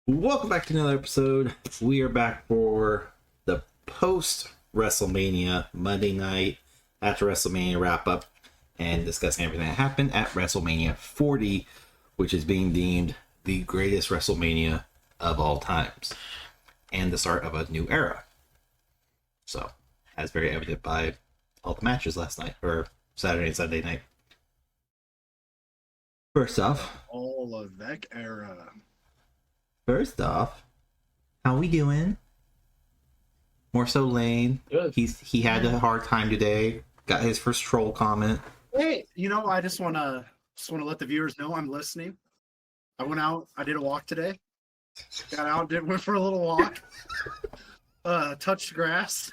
Welcome back to another episode. We are back for the post WrestleMania Monday night after WrestleMania wrap up and discussing everything that happened at WrestleMania 40, which is being deemed the greatest WrestleMania of all times and the start of a new era. So, as very evident by all the matches last night or Saturday and Sunday night. First off, Paul Levesque era. How we doing? More so Lane. Good. He had a hard time today. Got his first troll comment. Hey, I just wanna let the viewers know I'm listening. I went out, I did a walk today. Went for a little walk. Touched grass.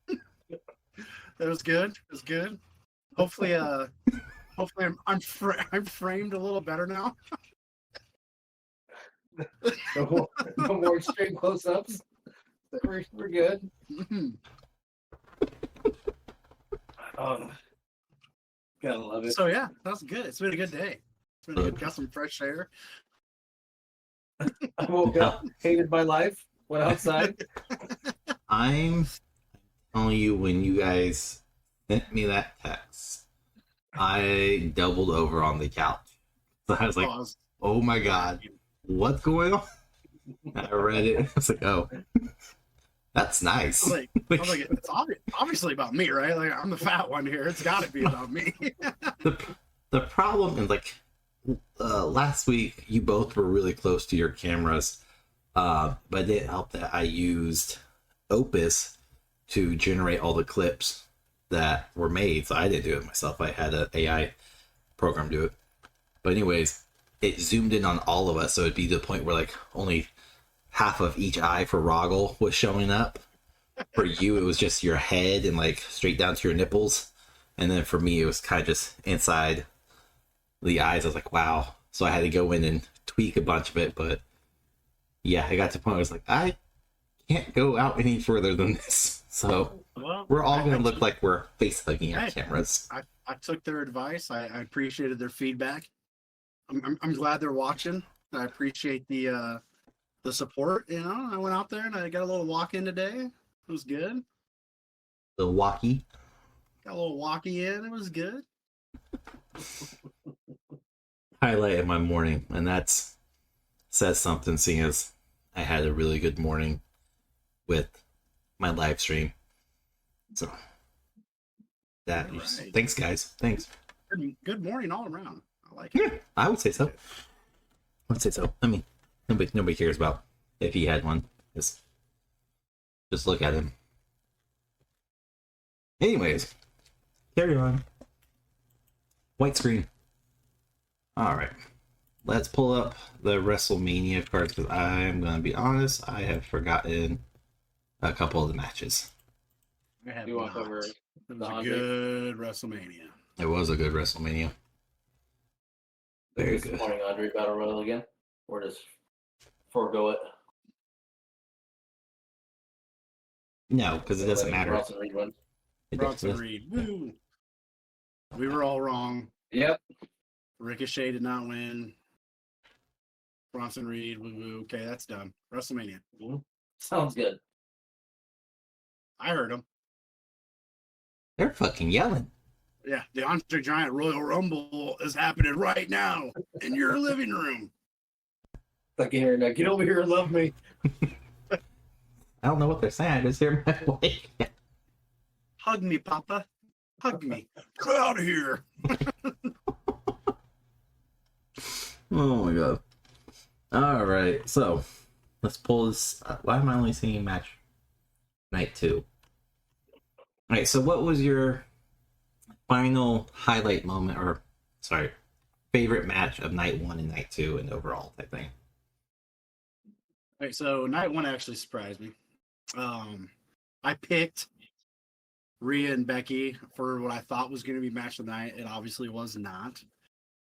It was good. It was good. Hopefully I'm framed a little better now. No more extreme close-ups. We're good. Oh, gotta love it. So yeah, that's good. It's been a good day. It's been good. Got some fresh air. I woke up, hated my life, went outside. I'm telling you, when you guys sent me that text, I doubled over on the couch. So I was like, oh my God, what's going on? I read it. I was like, oh, that's nice. I was like, it's obviously about me, right? Like, I'm the fat one here. It's got to be about me. the problem is, like, last week you both were really close to your cameras, but it didn't help that I used Opus to generate all the clips that were made, so I didn't do it myself. I had an AI program do it. But anyways, it zoomed in on all of us, so it'd be to the point where like only half of each eye for Roggle was showing up. For you, it was just your head and like straight down to your nipples. And then for me, it was kind of just inside the eyes. I was like, wow. So I had to go in and tweak a bunch of it. But yeah, I got to the point where I was like, I can't go out any further than this. So we're all going to look like we're face hugging our cameras. I took their advice. I appreciated their feedback. I'm glad they're watching. I appreciate the support. I went out there and I got a little walk in today. It was good. The walkie. Got a little walkie in. It was good. Highlight of my morning, and that's says something, seeing as I had a really good morning with my live stream. So that Right. Thanks, guys. Thanks. Good morning all around. I like it. Yeah, I would say so. I mean, nobody cares about if he had one. Just look at him. Anyways, carry on. White screen. All right, let's pull up the WrestleMania cards because I'm gonna be honest, I have forgotten a couple of the matches. You want to cover It was a good WrestleMania. It was a good WrestleMania. Very this good. morning Andre Battle Royal again? Or just forego it? No, because it doesn't matter. Bronson Reed wins. Bronson Reed. Woo! We were all wrong. Yep. Ricochet did not win. Bronson Reed. Woo woo. Okay, that's done. WrestleMania. Mm-hmm. Sounds good. I heard him. They're fucking yelling. Yeah, the Andre Giant Royal Rumble is happening right now in your living room. I can hear now. Get over here and love me. I don't know what they're saying. I just hear my wife. Hug me, Papa. Hug me. Get out of here. Oh my God. All right, so let's pull this. Why am I only seeing match night 2? All right, so what was your final highlight moment, or sorry, favorite match of night 1 and night 2 and overall type thing? All right, so night 1 actually surprised me. I picked Rhea and Becky for what I thought was going to be match of the night. It obviously was not.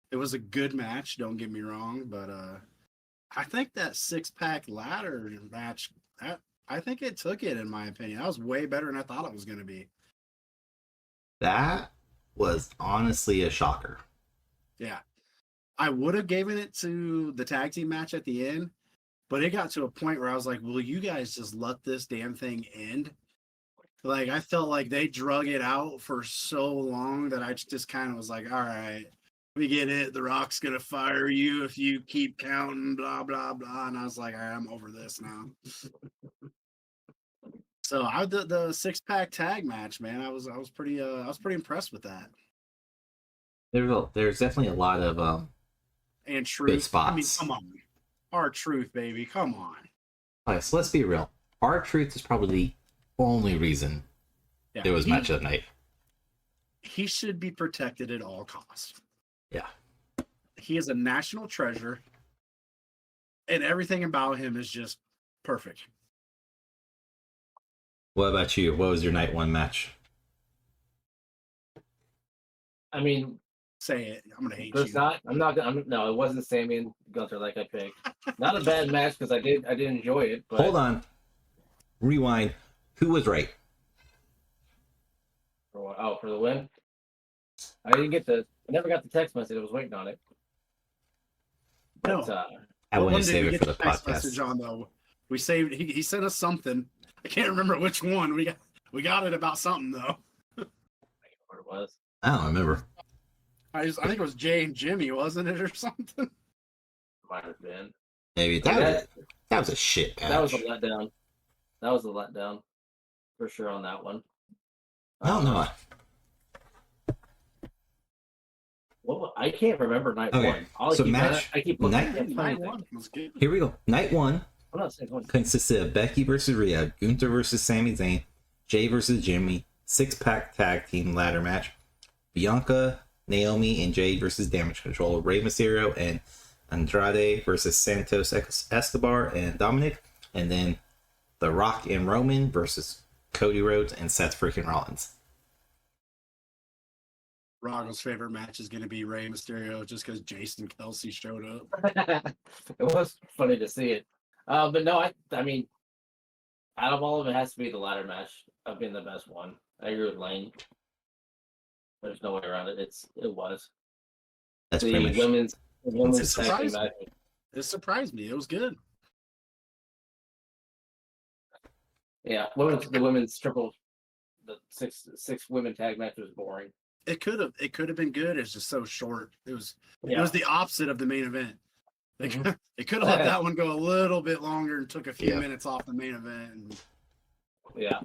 It was a good match, don't get me wrong, but I think that 6-pack ladder match, I think it took it, in my opinion. That was way better than I thought it was going to be. That was honestly a shocker. Yeah. I would have given it to the tag team match at the end, But it got to a point where I was like, will you guys just let this damn thing end? Like, I felt like they drug it out for so long that I just kind of was like, all right, we get it. The Rock's going to fire you if you keep counting, blah, blah, blah. And I was like, all right, I'm over this now. So I did the 6-pack tag match, man. I was pretty impressed with that. There's definitely a lot of And good Truth, spots. I mean, come on. Our Truth, baby, come on. All right, so let's be real. Our Truth is probably the only reason Yeah, it was match of the night. He should be protected at all costs. Yeah. He is a national treasure, and everything about him is just perfect. What about you? What was your night one match? I mean, Say it. I'm gonna hate there's you. not. No, it wasn't Sammy and Gunther like I picked. Not a bad match because I did enjoy it. But Hold on. Rewind. Who was right? for the win. I never got the text message. I was waiting on it. But, No. I What want one to did save we it get for the the text message podcast. on though? We saved. He sent us something. I can't remember which one. We got it about something though. what it was. I don't remember. I think it was Jay and Jimmy, wasn't it, or something? Might have been. Maybe that was a shit match. That was a letdown. That was a letdown for sure on that one. No. Well, I can't remember night Okay, one. so match I keep looking night- at Night funny one things. was good. Here we go. Night one I'm not saying one. consisted of Becky versus Rhea, Gunther versus Sami Zayn, Jay versus Jimmy, 6-pack tag team ladder match, Bianca, Naomi, and Jade versus Damage Control, Rey Mysterio and Andrade versus Santos Escobar and Dominic, and then The Rock and Roman versus Cody Rhodes and Seth freaking Rollins. Roggel's favorite match is going to be Rey Mysterio just because Jason Kelsey showed up. It was funny to see it. But no, I mean, out of all of it, has to be the ladder match of being the best one. I agree with Lane. There's no way around it. It was. That's The pretty much women's It's tag team surprising. match. It surprised me. It was good. Yeah, the six women tag match was boring. It could have been good. It's just so short. It was Yeah. the opposite of the main event. They Mhm. they could have let that one go a little bit longer and took a few Yeah. minutes off the main event. And Yeah.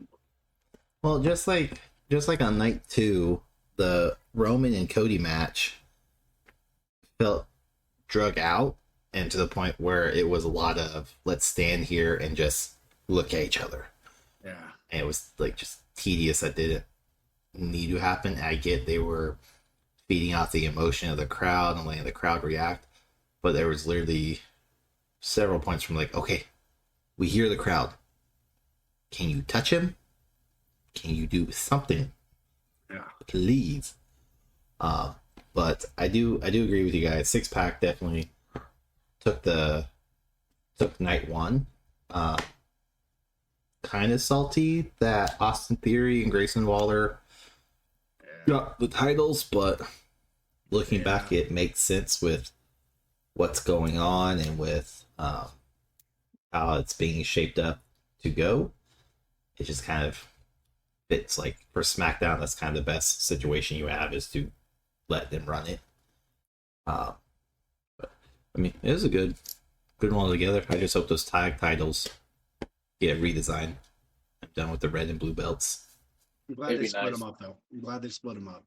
well, just like on night two, the Roman and Cody match felt drug out, and to the point where it was a lot of let's stand here and just look at each other. yeah, And it was like just tedious. That didn't need to happen. I get they were feeding off the emotion of the crowd and letting the crowd react, but there was literally several points from like, okay, we hear the crowd. Can you touch him? Can you do something? yeah. Please. But I do agree with you guys. 6-pack definitely took night one. Kind of salty that Austin Theory and Grayson Waller got the titles, but looking back, it makes sense with what's going on and with how it's being shaped up to go. It just kind of fits. Like for SmackDown, that's kind of the best situation you have is to let them run it. But I mean, it was a good one altogether. I just hope those tag titles get redesigned. I'm done with the red and blue belts. I'm glad It'd they be split nice. them up, though. I'm glad they split them up.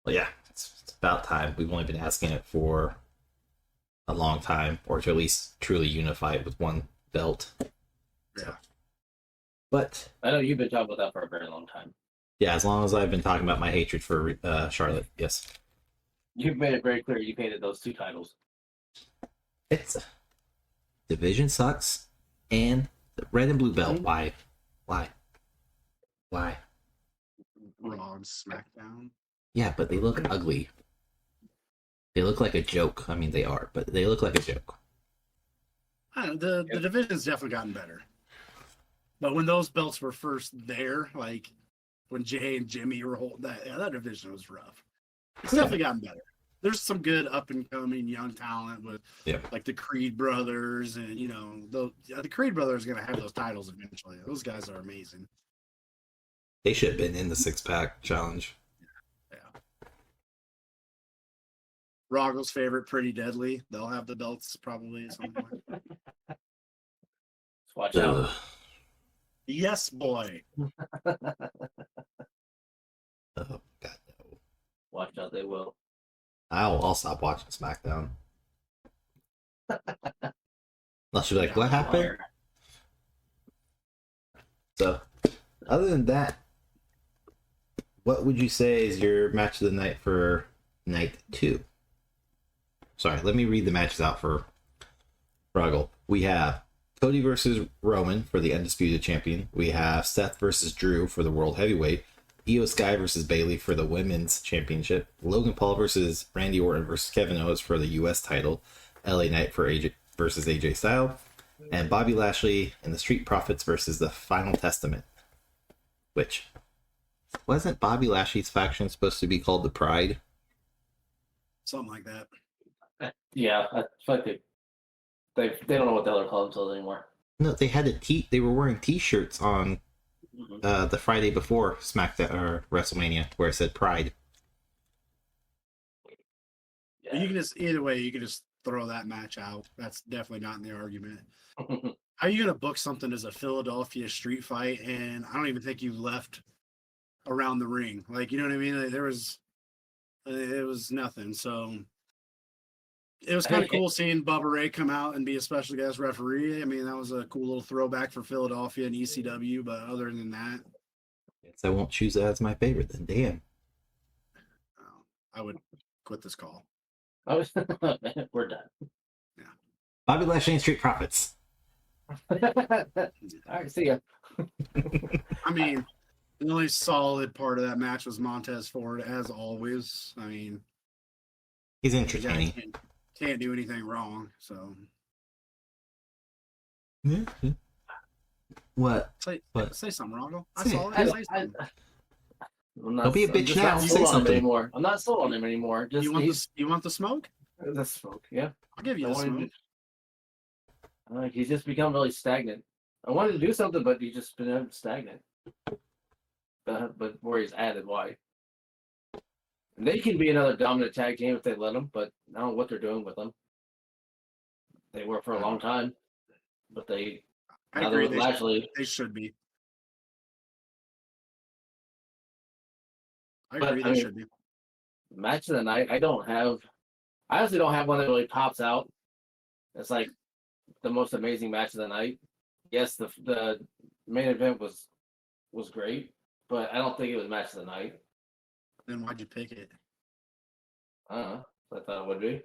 Well, yeah, it's about time. We've only been asking it for a long time, or to at least truly unify it with one belt. Yeah. But I know you've been talking about that for a very long time. yeah, as long as I've been talking about my hatred for Charlotte, yes, You've made it very clear you hated those two titles. it's division sucks, and the red and blue belt. Why? Raw and SmackDown. Yeah, but they look ugly. They look like a joke. I mean, they are, but they look like a joke. I don't know, the division's definitely gotten better. But when those belts were first there, like when Jay and Jimmy were holding that division was rough. It's definitely gotten better. there's some good up and coming young talent with like the Creed brothers, and the Creed brothers are gonna have those titles eventually. Those guys are amazing. They should have been in the 6-pack challenge. Yeah. Roggel's favorite, Pretty Deadly. They'll have the belts probably at some point. Watch out. Yes, boy. Oh God, no. Watch out, they will. I'll stop watching SmackDown. Unless you're like, what happened? So, other than that, what would you say is your match of the night for night 2? Sorry, let me read the matches out for Ruggle. We have Cody versus Roman for the Undisputed Champion. We have Seth versus Drew for the World Heavyweight. Io Sky versus Bayley for the Women's Championship. Logan Paul versus Randy Orton versus Kevin Owens for the U.S. title. LA Knight for AJ versus AJ Styles. And Bobby Lashley and the Street Profits versus the Final Testament. Which, wasn't Bobby Lashley's faction supposed to be called the Pride? Something like that. Yeah, I feel like they don't know what the hell they're calling themselves anymore. No, they had they were wearing T-shirts on the Friday before SmackDown or WrestleMania where it said Pride. Yeah. You can just either way, you can just throw that match out. That's definitely not in the argument. How are you gonna book something as a Philadelphia street fight, and I don't even think you left around the ring? Like, you know what I mean? Like, it was nothing. So it was kind of cool seeing Bubba Ray come out and be a special guest referee. I mean, that was a cool little throwback for Philadelphia and ECW. But other than that, Guess I won't choose that as my favorite then. Damn. I would quit this call. We're done. Yeah. Bobby Lashley and Street Profits. All right, see ya. I mean, the only solid part of that match was Montez Ford, as always. I mean, he's entertaining. Can't do anything wrong. So, Yeah. What? Say something, Ronald. I Say saw it. it. Say something. Don't be a bitch now. Say Say something something. anymore. I'm not sold on him anymore. Just You want the smoke? the smoke. Yeah, I'll give you the smoke. He's just become really stagnant. I wanted to do something, but he's just been stagnant. But where he's added, why? And they can be another dominant tag team if they let them, but I don't know what they're doing with them. They were for a long time, but I agree. They should be. I agree. They should be. Match of the night. I honestly don't have one that really pops out. It's like the most amazing match of the night. Yes, the main event was great, but I don't think it was match of the night. Then why'd you pick it? I don't know. I thought it would be,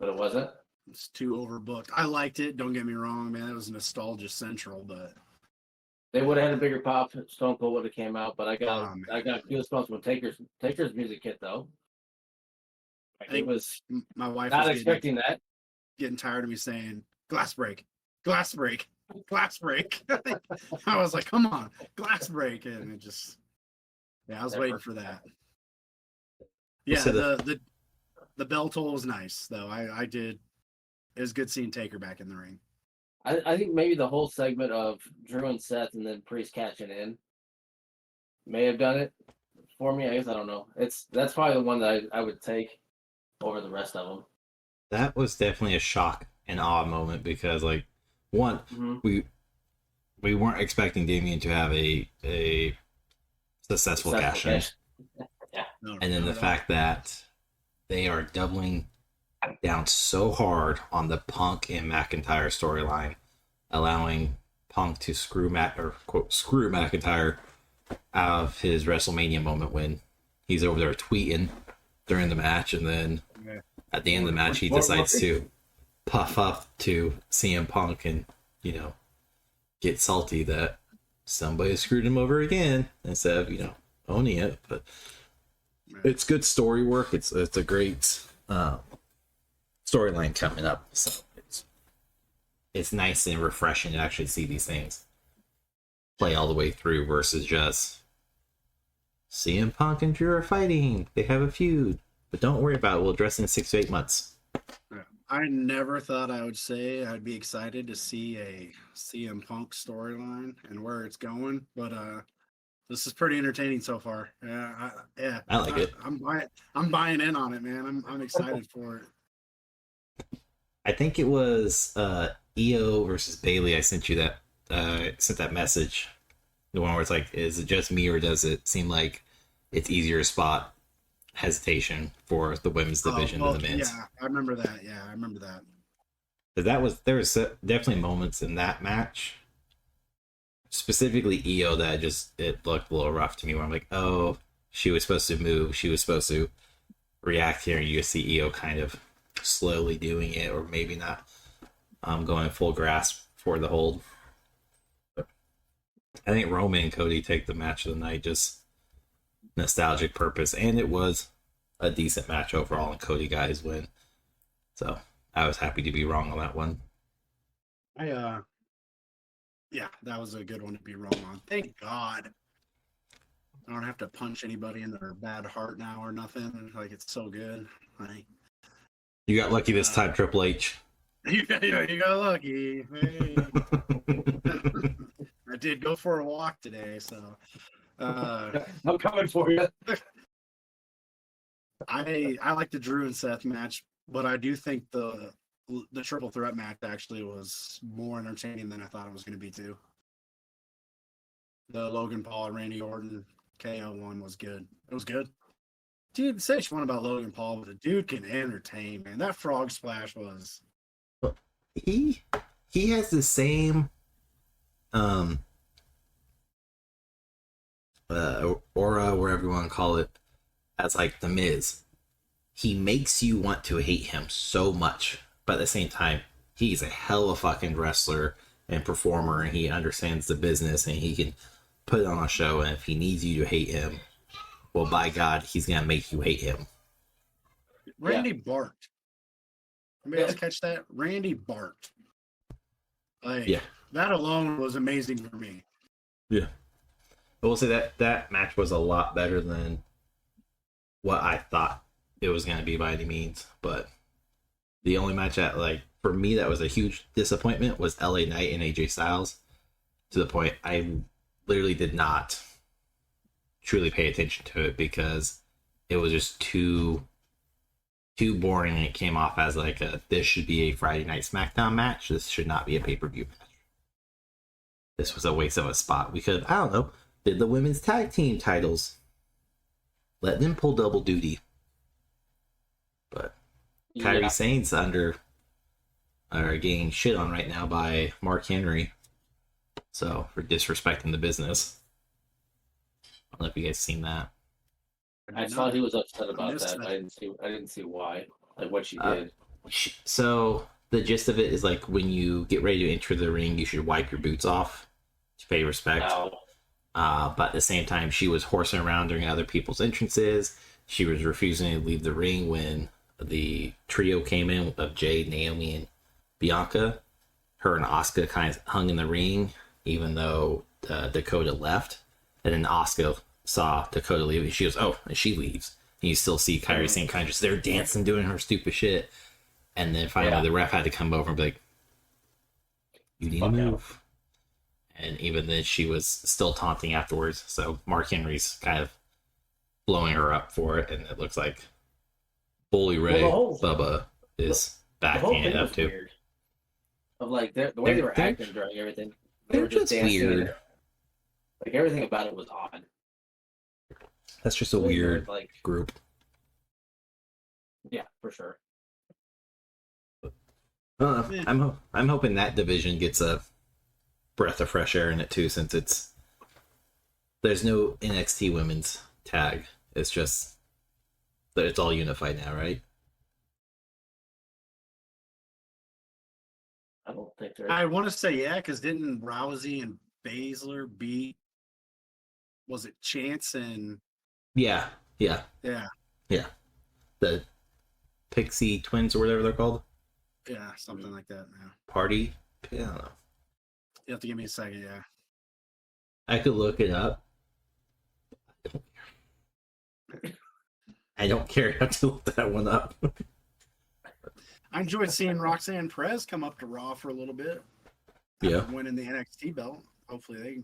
but it wasn't. It's too overbooked. I liked it. Don't get me wrong, man. It was nostalgia central, but they would have had a bigger pop. Stone Cold would have came out, but I got goosebumps when Taker's music hit though. I think my wife not was expecting that. Getting tired of me saying glass break, glass break, glass break. I was like, come on, glass break, and it just I was waiting for that. Yeah, the bell toll was nice though. I did. It was good seeing Taker back in the ring. I think maybe the whole segment of Drew and Seth and then Priest catching in may have done it for me. I guess I don't know. That's probably the one that I would take over the rest of them. That was definitely a shock and awe moment because, like, one, we weren't expecting Damien to have a successful cash in. Yeah. And then the fact that they are doubling down so hard on the Punk and McIntyre storyline, allowing Punk to screw McIntyre out of his WrestleMania moment when he's over there tweeting during the match, and then at the end of the match he decides to puff up to CM Punk and get salty that somebody screwed him over again instead of owning it. But it's good story work. It's a great storyline coming up, so it's nice and refreshing to actually see these things play all the way through versus just CM Punk and Drew are fighting. They have a feud. But don't worry about it. We'll address it in 6 to 8 months. I never thought I would say I'd be excited to see a CM Punk storyline and where it's going, but this is pretty entertaining so far. I like it. I'm buying in on it, man. I'm excited for it. I think it was Io versus Bailey. I sent you that sent that message. The one where it's like, is it just me or does it seem like it's easier to spot hesitation for the women's division than the men's? Yeah, I remember that. Yeah, I remember that. There was definitely moments in that match, specifically Io, that it looked a little rough to me. Where I'm like, oh, she was supposed to move, she was supposed to react here, and you see Io kind of slowly doing it, or maybe not going full grasp for the hold. But I think Roman and Cody take the match of the night, just nostalgic purpose, and it was a decent match overall, and Cody got his win. So I was happy to be wrong on that one. Yeah, that was a good one to be wrong on. Thank God. I don't have to punch anybody in their bad heart now or nothing. Like, it's so good. Like, you got lucky this time, Triple H. You got lucky. Hey. I did go for a walk today, so I'm coming for you. I like the Drew and Seth match, but I do think the triple threat match actually was more entertaining than I thought it was going to be too. The Logan Paul and Randy Orton KO one was good. It was good. Dude, say what you want about Logan Paul, but the dude can entertain, man. That frog splash was. He has the same aura, wherever you want to call it, as like the Miz. He makes you want to hate him so much, but at the same time, he's a hell of a fucking wrestler and performer, and he understands the business, and he can put it on a show. And if he needs you to hate him, well, by God, he's gonna make you hate him. Randy barked. Anybody else catch that? Randy barked. Like, yeah, that alone was amazing for me. Yeah. I will say that match was a lot better than what I thought it was going to be by any means. But the only match that, like, for me, that was a huge disappointment was LA Knight and AJ Styles. To the point I literally did not truly pay attention to it because it was just too boring, and it came off as like this should be a Friday Night SmackDown match. This should not be a pay-per-view match. This was a waste of a spot. We could, I don't know, did the women's tag team titles. Let them pull double duty. But Kairi Sane's are getting shit on right now by Mark Henry. So, for disrespecting the business. I don't know if you guys seen that. I saw he was upset about that. I didn't see why. Like what she did. So the gist of it is like when you get ready to enter the ring, you should wipe your boots off to pay respect. Wow. But at the same time, she was horsing around during other people's entrances. She was refusing to leave the ring when the trio came in of Jade, Naomi, and Bianca. Her and Asuka kind of hung in the ring, even though Dakota left. And then Asuka saw Dakota leave, and she goes, oh, and she leaves. And you still see Kairi Sane kind of just there dancing, doing her stupid shit. And then finally the ref had to come over and be like, you need to move. And even then she was still taunting afterwards. So Mark Henry's kind of blowing her up for it, and it looks like Bully Ray Bubba is backing it up too. Weird. Of like the way they were acting during everything. They were just dancing. Weird. Like everything about it was odd. That's just a weird group. Yeah, for sure. I'm hoping that division gets a breath of fresh air in it too, since there's no NXT women's tag. It's just that it's all unified now, right? I don't think there. I want to say because didn't Rousey and Baszler beat? Was it Chance and? Yeah. The Pixie Twins or whatever they're called. Yeah, something like that. Yeah. Party. I don't know. You have to give me a second. Yeah. I could look it up. I don't care. I have to look that one up. I enjoyed seeing Roxanne Perez come up to Raw for a little bit. Yeah. Winning the NXT belt. Hopefully they.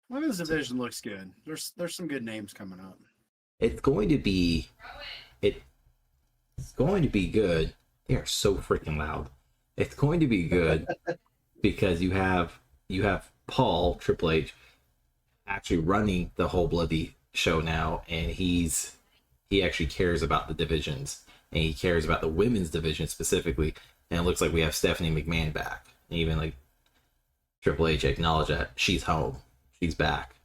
Women's division looks good. There's some good names coming up. It's going to be good. They are so freaking loud. It's going to be good because you have Paul Triple H actually running the whole bloody show now, and he actually cares about the divisions, and he cares about the women's division specifically. And it looks like we have Stephanie McMahon back. And even like Triple H acknowledged that she's home, she's back.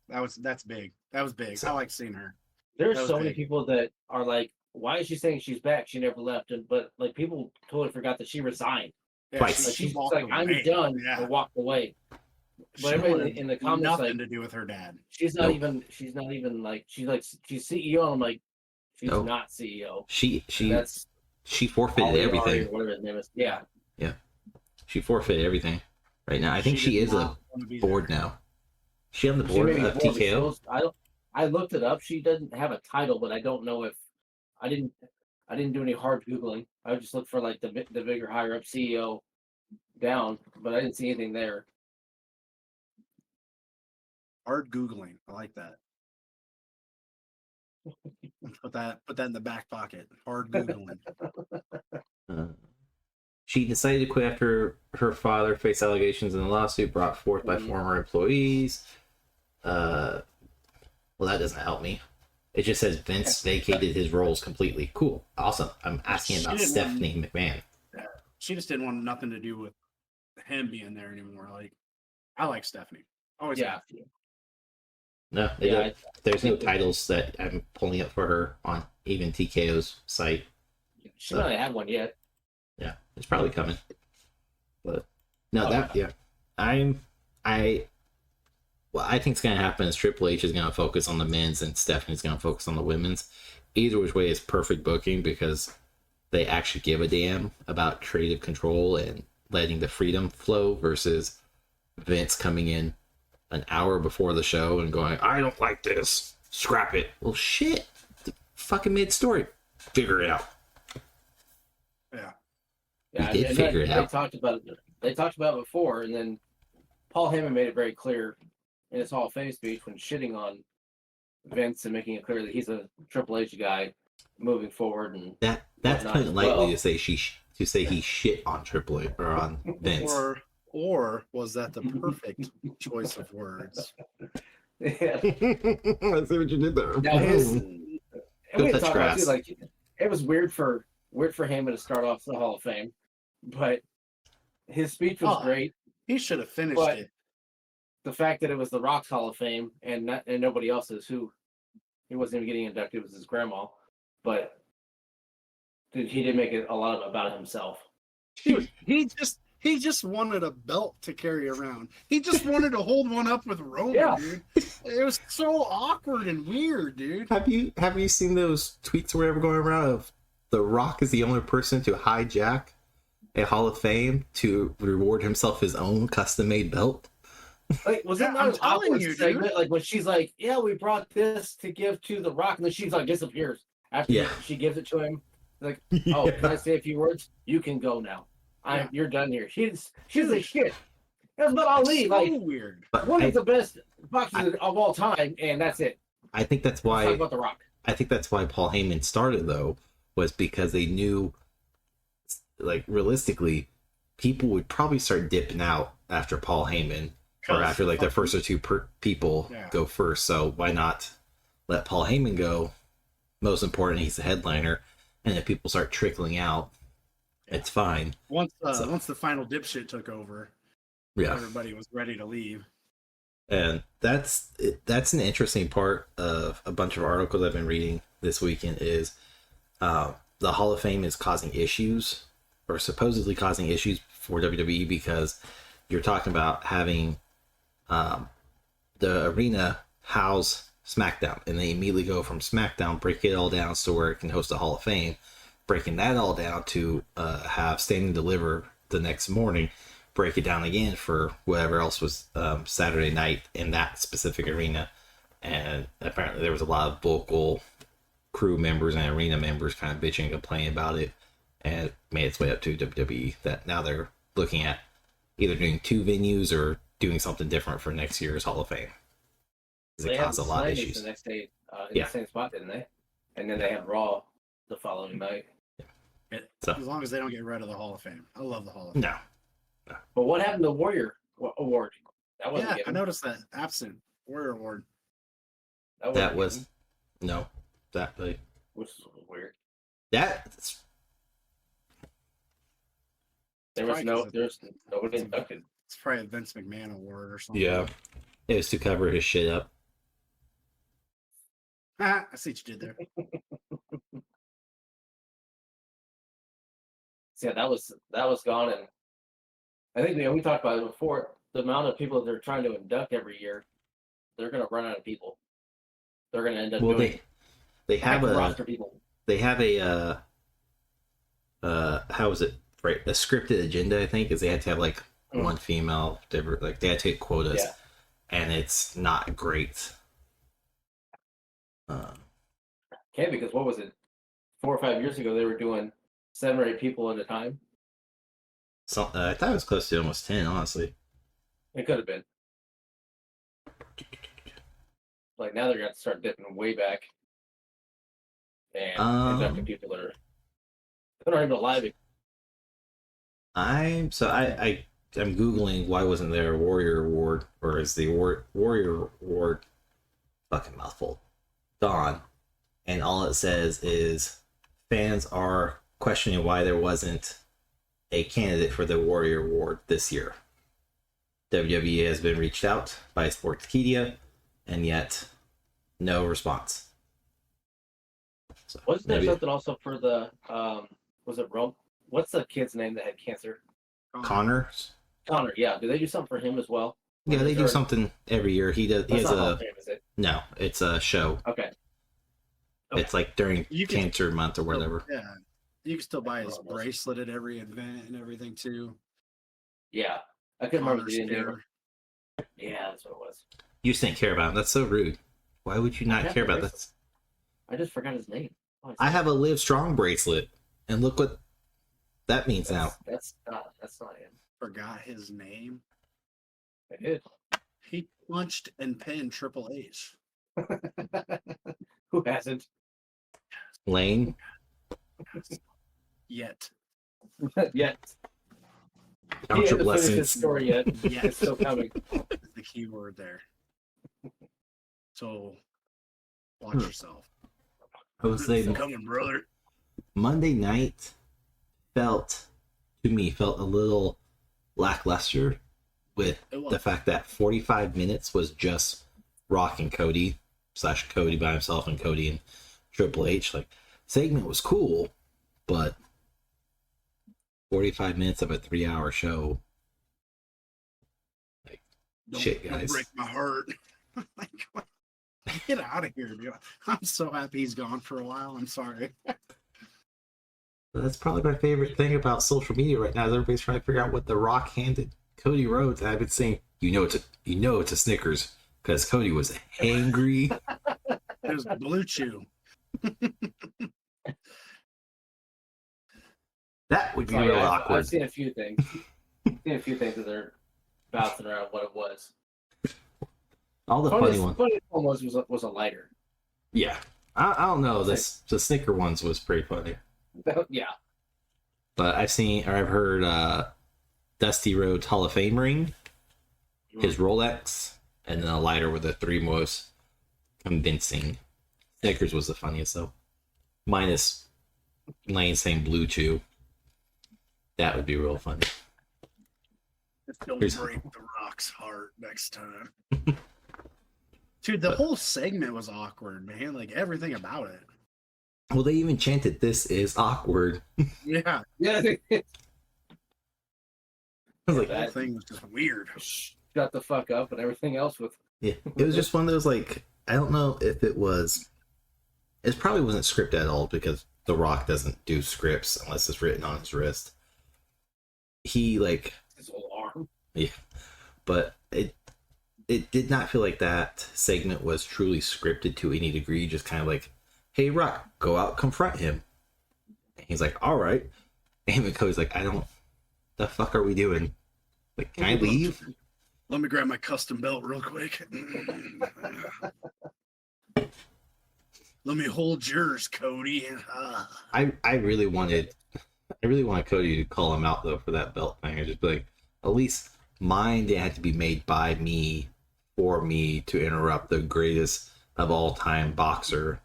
That's big. That was big. So, I like seeing her. There's so many people that are like, why is she saying she's back? She never left. But like people totally forgot that she resigned. Yeah, Twice. Like, she's like, I'm done. Yeah. I walked away. She But everybody in the comments nothing like, to do with her dad. she's not even like she's CEO. And I'm like, she's not CEO. She forfeited everything. Whatever his name is. Yeah. She forfeited everything right now. I think she is a board now. She on the board of TKO? I looked it up. She doesn't have a title, but I don't know if I didn't do any hard googling. I just looked for like the bigger higher up CEO down, but I didn't see anything there. Hard Googling. I like that. Put that in the back pocket. Hard Googling. She decided to quit after her father faced allegations in a lawsuit brought forth by former employees. Well, that doesn't help me. It just says Vince vacated his roles completely. Cool. Awesome. I'm asking about Stephanie McMahon. Yeah. She just didn't want nothing to do with him being there anymore. Like, I like Stephanie. Always. Yeah. No, there's no titles that I'm pulling up for her on even TKO's site. She might not have one yet. Yeah, it's probably coming. But no, I think it's gonna happen is Triple H is gonna focus on the men's and Stephanie's gonna focus on the women's. Either which way is perfect booking because they actually give a damn about creative control and letting the freedom flow versus Vince coming in an hour before the show and going, I don't like this, scrap it. Well, shit, the fucking mid-story, figure it out. Yeah, we did figure it out. They talked about it before, and then Paul Heyman made it very clear in his Hall of Fame speech when shitting on Vince and making it clear that he's a Triple H guy moving forward. And that's putting it lightly to say he shit on Triple H or on Vince. Or was that the perfect choice of words? Yeah. I see what you did there. Now Go touch grass. Like, it was weird for Heyman to start off the Hall of Fame, but his speech was great. He should have finished it. The fact that it was the Rock's Hall of Fame and nobody else's, who he wasn't even getting inducted, it was his grandma, but he did make it a lot about himself. He just wanted a belt to carry around. He just wanted to hold one up with Roman, dude. It was so awkward and weird, dude. Have you seen those tweets or whatever going around of The Rock is the only person to hijack a Hall of Fame to reward himself his own custom-made belt? Like, was that not an awkward segment? Like when she's like, "Yeah, we brought this to give to The Rock," and then she's like disappears after she gives it to him. Like, oh, can I say a few words? You can go now. You're done here. She's a shit. That's not Ali. So like weird. One of the best boxers of all time, and that's it. I think that's why. Let's talk about The Rock. I think that's why Paul Heyman started though, was because they knew, like realistically, people would probably start dipping out after Paul Heyman or after like the first or two people go first. So why not let Paul Heyman go? Most important, he's the headliner, and if people start trickling out, it's fine. Once the final dipshit took over, everybody was ready to leave. And that's an interesting part of a bunch of articles I've been reading this weekend is the Hall of Fame is causing issues or supposedly causing issues for WWE because you're talking about having the arena house SmackDown and they immediately go from SmackDown, break it all down so where it can host a Hall of Fame, breaking that all down to have Stand and Deliver the next morning, break it down again for whatever else was Saturday night in that specific arena. And apparently there was a lot of vocal crew members and arena members kind of bitching and complaining about it, and it made its way up to WWE that now they're looking at either doing 2 venues or doing something different for next year's Hall of Fame. They It had caused a lot of Slammies issues. the next day in Yeah. the same spot, didn't they? And then they had Raw the following night. So As long as they don't get rid of the Hall of Fame. I love the Hall of Fame. no, But what happened to the Warrior Award? That wasn't Yeah, I given. noticed that. Absent Warrior Award. That that wasn't was given, no that like which is weird. that. There was Probably 'cause there's nobody inducted. It's probably a Vince McMahon Award or something. Yeah, it was to cover his shit up. Ah, I see what you did there. So yeah, that was gone, and I think we talked about it before. The amount of people that they're trying to induct every year, they're going to run out of people. They're going to end up Well, doing they have a roster people. they have a how is it right, a scripted agenda. I think is they had to have like one female, like they had to hit quotas, Yeah. and it's not great. Okay, because what was it? 4 or 5 years ago, they were doing 7 or 8 people at a time. So I thought it was close to almost 10, honestly. It could have been. Like now they're going to start dipping way back and inducting people that are they're not even alive. I'm googling why wasn't there a Warrior Award, or is the Warrior Award fucking mouthful gone? And all it says is fans are questioning why there wasn't a candidate for the Warrior Award this year. WWE has been reached out by Sportskeeda, and yet no response. So, Wasn't there maybe something also for the was it Rome? What's the kid's name that had cancer? Connors? Connor, yeah. Do they do something for him as well? Yeah, they do Or- something every year. He does. He That's has not Hall a of Fame, is it? no. It's a show. Okay. It's like during You can- Cancer Month or whatever. Yeah. You can still buy his That's what it was. bracelet at every event and everything too. Yeah. I couldn't remember Connor's the name. care. Yeah, that's what it was. You just didn't care about him. That's so rude. Why would you not have care the about bracelet. that? I just forgot his name. Oh, I have a Live Strong bracelet, and look what that means now. That's not him. Forgot his name. I did. He punched and pinned Triple H. Who hasn't? Lane. Yet. Yet. Count He your hasn't finished his blessings. story yet. Yet. It's still coming. Is the key word there. So watch yourself. I would say It's coming, brother. Monday night felt a little lackluster with It was. the fact that 45 minutes was just Rock and Cody / Cody by himself and Cody and Triple H. Like, segment was cool, but 45 minutes of a 3-hour show. Like, shit, Don't guys. break my heart. Like, what? Get out of here, dude. I'm so happy he's gone for a while. I'm sorry. That's probably my favorite thing about social media right now. Is everybody's trying to figure out what The Rock handed Cody Rhodes. And I've been saying, it's a Snickers because Cody was angry. It was Blue Chew. That would be Oh, real yeah, awkward. I've seen a few things. That they're bouncing around what it was. All the funny Funniest ones. one was a lighter. Yeah. I don't know. The Snicker ones was pretty funny. Yeah. But I've heard Dusty Rhodes Hall of Fame ring, his Rolex, and then a lighter were the 3 most convincing. Snickers was the funniest though. Minus Lane saying Blue Chew. That would be real funny. Don't Here's- break the Rock's heart next time. Dude, the whole segment was awkward, man. Like everything about it. Well, they even chanted, "This is awkward." Yeah, Yeah. I was like, the whole thing was just weird. Shut the fuck up and everything else with. yeah, it was just one of those, like, I don't know if it probably wasn't scripted at all because The Rock doesn't do scripts unless it's written on his wrist. He, like, His whole arm. yeah, but it did not feel like that segment was truly scripted to any degree, just kind of like "Hey, Rock, go out, confront him." And he's like, "All right." And then Cody's like, "I don't. The fuck are we doing? Like, can I leave?" Let me grab my custom belt real quick. Let me hold yours, Cody. I really wanted Cody to call him out though for that belt thing. I just be like, at least mine didn't have to be made by me for me to interrupt the greatest of all time boxer,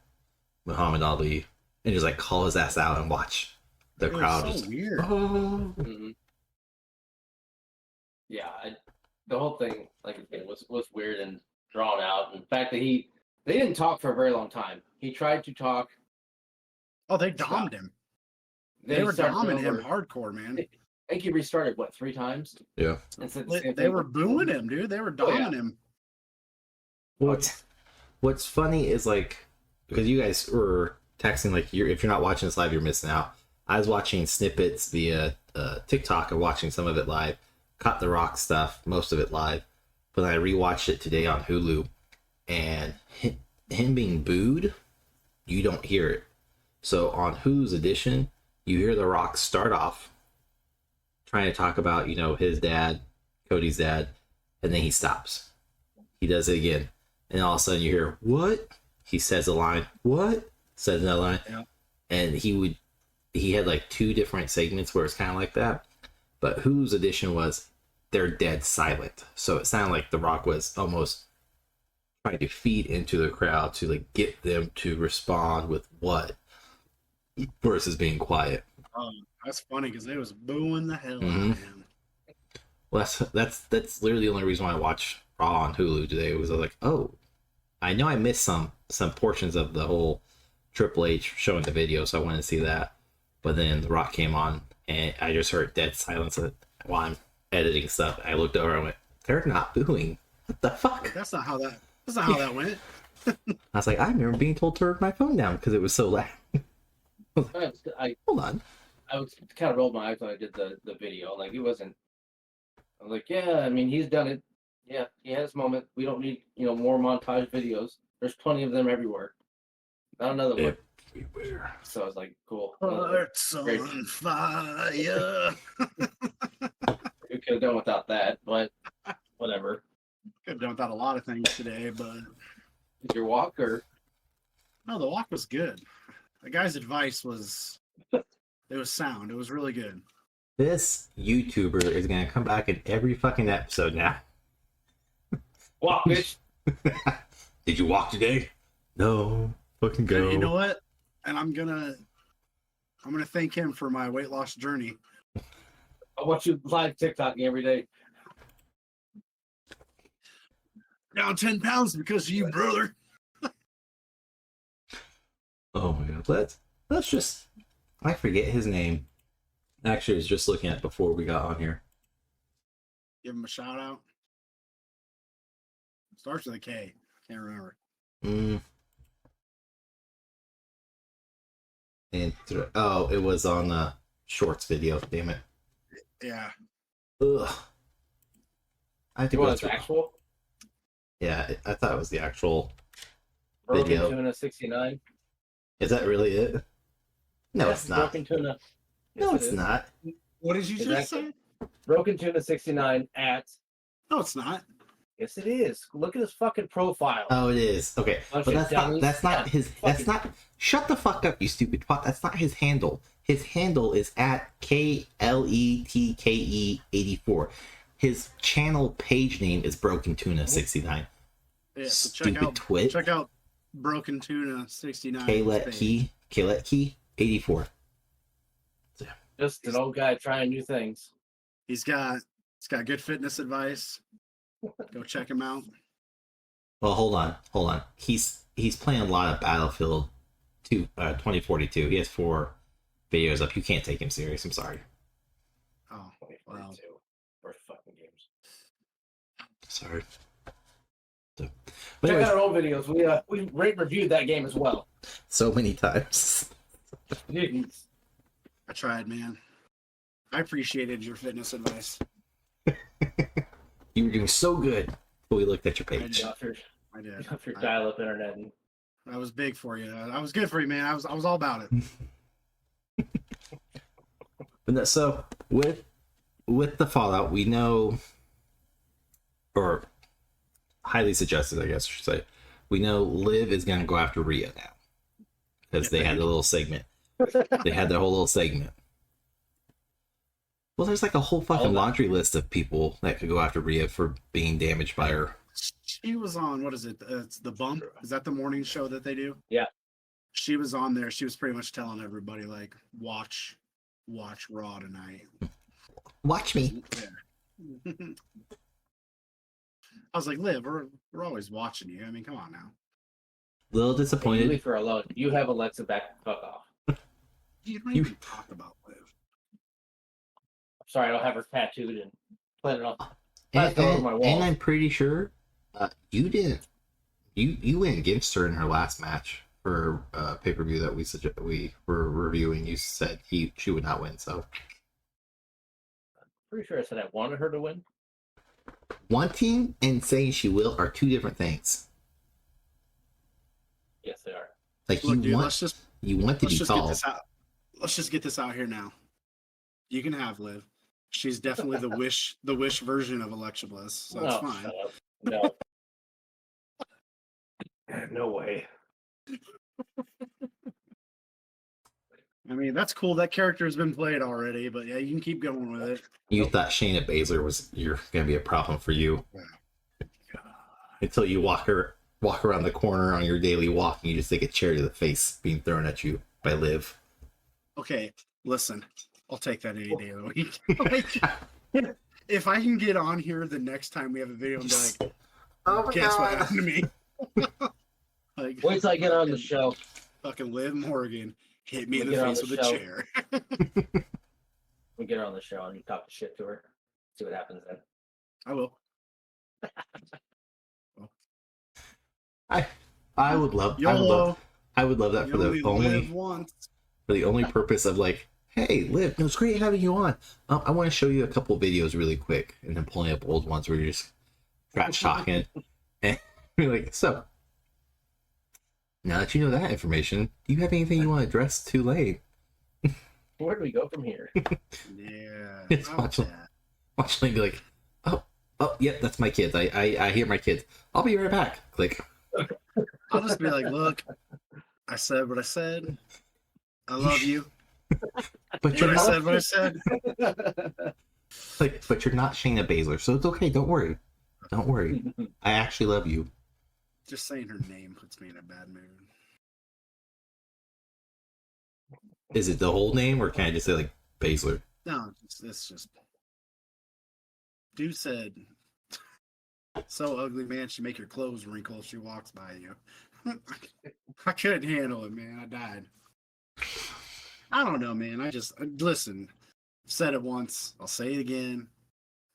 Muhammad Ali, and just like call his ass out and watch the crowd. So just weird. Oh. Mm-hmm. Yeah, the whole thing, like it was weird and drawn out. And the fact that they didn't talk for a very long time. He tried to talk. Oh, they domed him. They were doming him hardcore, man. I think he restarted 3 times. Yeah. And said they were booing him, dude. They were doming him. What's funny is like, because you guys were texting like if you're not watching this live, you're missing out. I was watching snippets via TikTok and watching some of it live. Caught the Rock stuff, most of it live, but then I rewatched it today on Hulu, and him being booed, you don't hear it. So on Who's edition, you hear the Rock start off trying to talk about, his dad, Cody's dad, and then he stops. He does it again, and all of a sudden you hear what? He says a line, what? Says another line, yeah. And he had like 2 different segments where it's kind of like that. But Who's edition was they're dead silent. So it sounded like The Rock was almost trying to feed into the crowd to like get them to respond with what versus being quiet. That's funny because they was booing the hell out of him. Well, that's literally the only reason why I watched Raw on Hulu today. Was I was like, oh, I know I missed some portions of the whole Triple H showing the video, so I wanted to see that. But then The Rock came on, and I just heard dead silence while I'm editing stuff. I looked over and went, "They're not booing. What the fuck?" That's not how that went. I was like, I remember being told to turn my phone down because it was so loud. Hold on. I was kind of rolled my eyes when I did the video. Like it wasn't. I was like, yeah, I mean, he's done it. Yeah, he had his moment. We don't need more montage videos. There's plenty of them everywhere. Not another one. Everywhere. So I was like, cool. Hearts on fire. We could have done without that, but whatever. Could have done without a lot of things today, but Did your walk or? No, the walk was good. The guy's advice was sound. It was really good. This YouTuber is gonna come back in every fucking episode now. Walk, bitch. Did you walk today? No. Fucking go. You know what? And I'm gonna thank him for my weight loss journey. I watch you live TikToking every day. Down 10 pounds because of you, brother. Oh my god. Let's just, I forget his name. Actually, I was just looking at it before we got on here. Give him a shout out. Starts with a K. Can't remember. And it was on the shorts video. Damn it. Yeah. Ugh. I have to go through. Actual? Yeah, I thought it was the actual Broken video. Tuna 69. Is that really it? No, it's not. Broken Tuna. No, Yes, it's not. What did you just say? Broken Tuna 69 at. No, it's not. Yes, it is. Look at his fucking profile. Oh, it is. Okay, but that's not his. That's not. Shut the fuck up, you stupid fuck. That's not his handle. His handle is at KLETKE84. His channel page name is Broken Tuna 69. Yeah, so Stupid twit. Check out Broken Tuna 69. Kaylet Key 84. Just an old guy trying new things. He's got good fitness advice. Go check him out. Well, hold on. He's playing a lot of Battlefield 2042. He has 4 videos up. You can't take him serious. I'm sorry. Oh, wow. First fucking games. Sorry. So, Check anyways, out our old videos. We reviewed that game as well. so many times. Jeez. I tried, man. I appreciated your fitness advice. You were doing so good, but we looked at your page. I did. Off your dial-up internet and I was big for you. I was good for you, man. I was all about it. So with the fallout, we know, or highly suggested, I guess I should say, we know Liv is going to go after Rhea now because they had a little segment. They had their whole little segment. Well, there's like a whole fucking laundry list of people that could go after Rhea for being damaged by her. She was on, what is it? It's The Bump. Is that the morning show that they do? Yeah. She was on there. She was pretty much telling everybody, like, watch Raw tonight. Watch me. Yeah. I was like, Liv, we're always watching you. I mean, come on now. A little disappointed. You leave her alone. You have Alexa back. Fuck off. You don't even talk about Liv. I'm sorry, I don't have her tattooed and planted on. And I'm pretty sure you didn't. You went against her in her last match for pay-per-view that we were reviewing. You said she would not win. So Pretty sure I said I wanted her to win. wanting and saying she will are two different things. Yes, they are. Like Look, dude, you let's want to be tall. Let's just get this out here now. You can have Liv. She's definitely the wish version of Alexa Bliss, so it's fine. Shut up. No. No way. I mean, that's cool. That character has been played already, but yeah, you can keep going with it. You thought Shayna Baszler was going to be a problem for you until you walk around the corner on your daily walk and you just take a chair to the face being thrown at you by Liv. Okay, listen, I'll take that any day of the week. Like, if I can get on here the next time we have a video and be like, oh guess what happened to me? Like, wait till I get on the show. Fucking Liv Morgan hit me in the face with a chair. We get her on the show and you talk shit to her. See what happens then. I will. I would love that for the only purpose of like, hey Liv, it's great having you on. I want to show you a couple of videos really quick, and then pulling up old ones where you're just trash talking, and you're like, so now that you know that information, do you have anything you want to address to Lane? Where do we go from here? Yeah. It's watch Lane be like, oh, yeah, that's my kids. I hear my kids. I'll be right back. Click. I'll just be like, look, I said what I said. I love you. But I said what I said. Like, but you're not Shayna Baszler, so it's okay. Don't worry. Don't worry. I actually love you. Just saying her name puts me in a bad mood. Is it the whole name, or can I just say like Baszler? No, it's just. Dude said, "So ugly, man. She make your clothes wrinkle if she walks by you." I couldn't handle it, man. I died. I don't know, man. I just listen. Said it once. I'll say it again.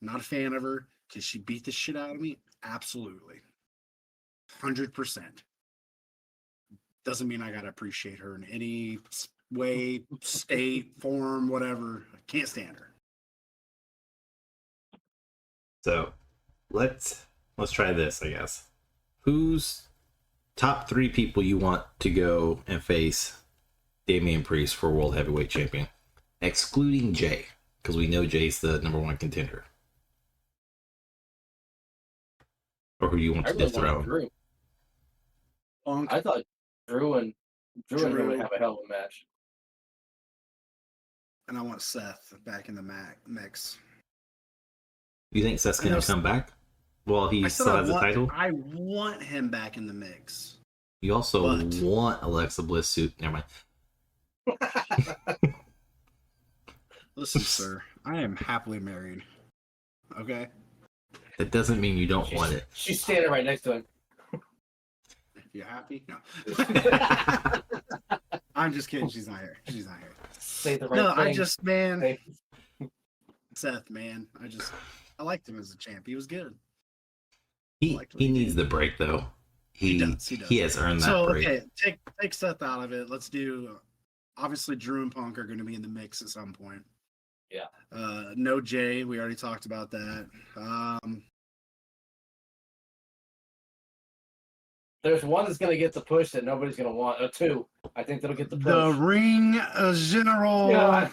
Not a fan of her because she beat the shit out of me. Absolutely, 100%. Doesn't mean I gotta appreciate her in any way, state, form, whatever. I can't stand her. So let's try this, I guess. Who's top 3 people you want to go and face Damian Priest for World Heavyweight Champion, excluding Jay, because we know Jay's the #1 contender? Or who do you want to dethrone? Drew. Punk. I thought Drew and him would have a hell of a match. And I want Seth back in the mix. You think Seth's going to come back? Well, he still has the title. I want him back in the mix. You also want Alexa Bliss suit. Never mind. Listen, sir, I am happily married. Okay? That doesn't mean you don't want it. She's standing right next to him. You happy? No. I'm just kidding. She's not here. She's not here. Say the right thing. I just, man. Seth, man. I liked him as a champ. He was good. He needs the break, though. He does. He has earned that break. Okay, take Seth out of it. Let's do. Obviously, Drew and Punk are going to be in the mix at some point. Yeah. No Jay. We already talked about that. There's one that's gonna get the push that nobody's gonna want. Two, I think that'll get the push. The ring general. Yeah,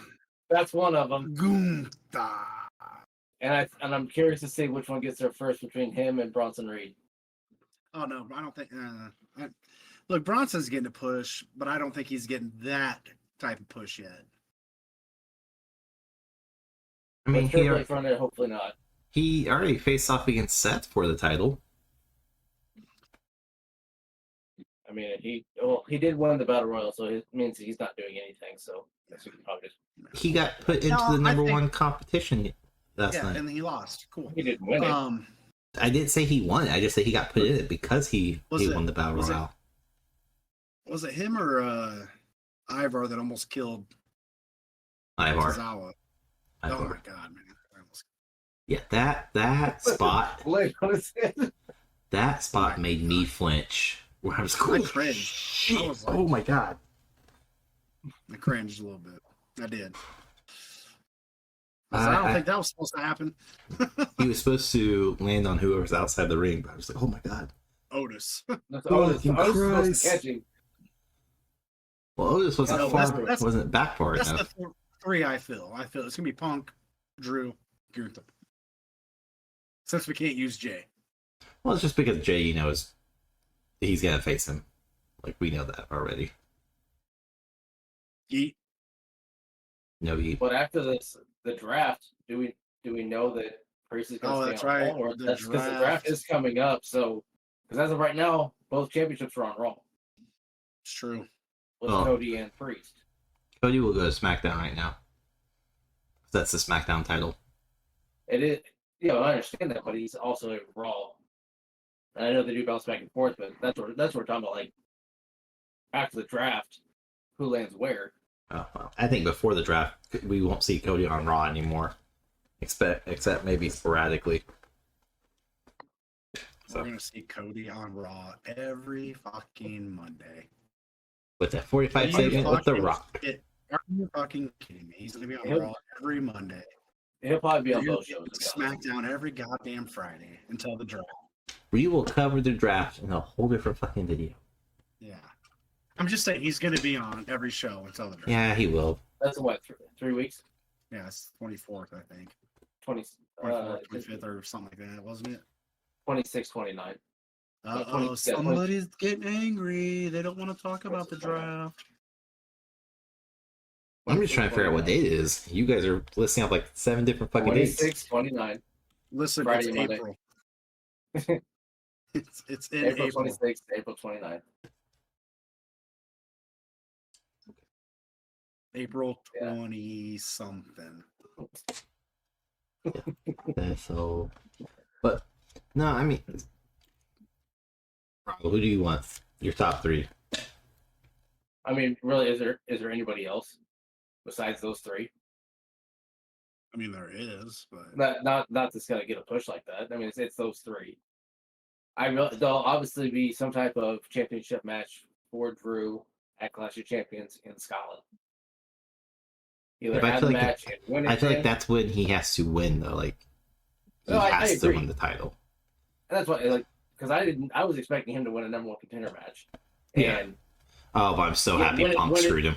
that's one of them. Gunther. And I'm curious to see which one gets there first between him and Bronson Reed. Oh no, I don't think. Look, Bronson's getting a push, but I don't think he's getting that type of push yet. I mean, hopefully not. He already faced off against Seth for the title. I mean, he did win the Battle Royal, so it means he's not doing anything. So that's probably he got put into the number one competition last night, and he lost. Cool. He didn't win it. I didn't say he won it. I just say he got put in it because he won the Battle Royal. Was it him or Ivar that almost killed Ivar? Tozawa? Ivar. Oh my god, man! Yeah, that spot. Wait, what is it? That spot made me flinch. Where I was cool. I cringed. Shit. I was like, oh my god. I cringed a little bit. I did. I don't think that was supposed to happen. He was supposed to land on whoever's outside the ring, but I was like, oh my god. Otis. That's Otis. Otis was supposed to catch him. Well, Otis wasn't back far enough. That's the three I feel. It's going to be Punk, Drew, Gunther. Since we can't use Jay. Well, it's just because Jay, he's going to face him. Like, we know that already. Yeet. No yeet. But after the draft, do we know that Priest is going to stay on Raw? Or that's because the draft is coming up. So, because as of right now, both championships are on Raw. It's true. With Cody and Priest. Cody will go to SmackDown right now. That's the SmackDown title. It is. I understand that, but he's also a Raw. And I know they do bounce back and forth, but that's what we're talking about. Like after the draft, who lands where? Oh, well, I think before the draft, we won't see Cody on Raw anymore, except maybe sporadically. We're gonna see Cody on Raw every fucking Monday. With that 45 segment with The Rock. Are you fucking kidding me? He's gonna be on Raw every Monday. He'll probably be on both shows. SmackDown every goddamn Friday until the draft. We will cover the draft in a whole different fucking video. Yeah. I'm just saying he's going to be on every show until the draft. Yeah, he will. That's what, 3 weeks? Yeah, it's 24th, I think. 24th, 25th or something like that, wasn't it? 26, 29. Uh-oh, somebody's getting angry. They don't want to talk about the draft. I'm just trying to figure out what date it is. You guys are listing out like 7 different fucking dates. 26, 29. Listen, Friday, it's Monday. April. it's in April April. 26th, April 29th. April 20 something. Yeah, so, but no, I mean, who do you want? Your top 3? I mean, really, is there anybody else besides those 3? I mean, there is, but Not that's gonna get a push like that. I mean, it's those 3. There'll obviously be some type of championship match for Drew at Clash of Champions in Scotland. Either have a match and win it. I feel like that's when he has to win, though. Like he has to win the title. And that's why, because I was expecting him to win a number 1 contender match. And but I'm so happy Punk screwed him.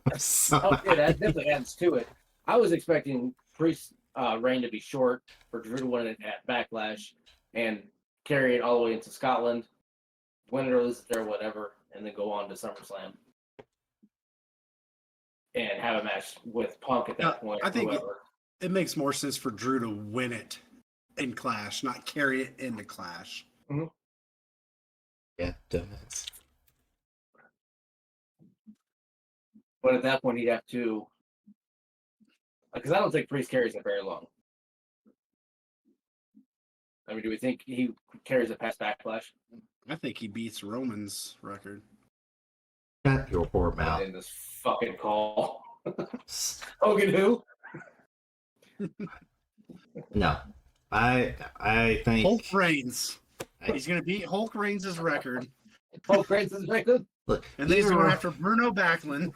That definitely adds to it. I was expecting Priest's reign to be short for Drew to win it at Backlash and carry it all the way into Scotland, win it or lose it or whatever, and then go on to SummerSlam and have a match with Punk at that point. I think it makes more sense for Drew to win it in Clash, not carry it into Clash. Mm-hmm. Yeah, dumbass. But at that point, he'd have to, because I don't think Priest carries it very long. I mean, do we think he carries it past Backlash? I think he beats Roman's record. Shut your whore mouth. In this fucking call. Hogan who? No. I think Hulk Reigns. He's going to beat Hulk Reigns' record. Hulk Reigns' record? Look, and then he's going after Bruno Backlund.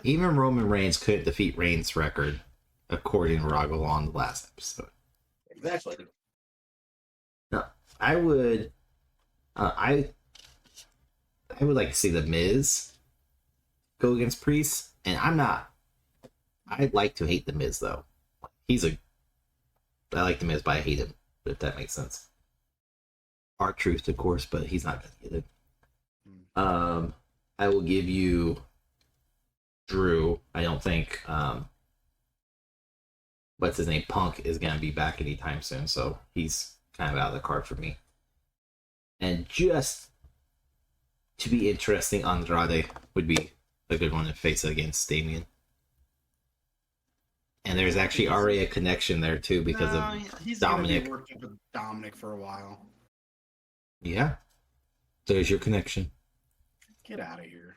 Even Roman Reigns couldn't defeat Reigns' record, according to Rago on the last episode. Exactly. No, I would I would like to see the Miz go against Priest, and I'm not. I'd like to hate the Miz though. I like the Miz, but I hate him. If that makes sense. R-Truth, of course, but he's not gonna get it. I will give you Drew. I don't think what's his name, Punk, is gonna be back anytime soon, so he's kind of out of the card for me. And just to be interesting, Andrade would be a good one to face against Damian. And there's actually already a connection there too because of he's Dominic. Gonna be working with Dominic for a while. Yeah. There's your connection. Get out of here.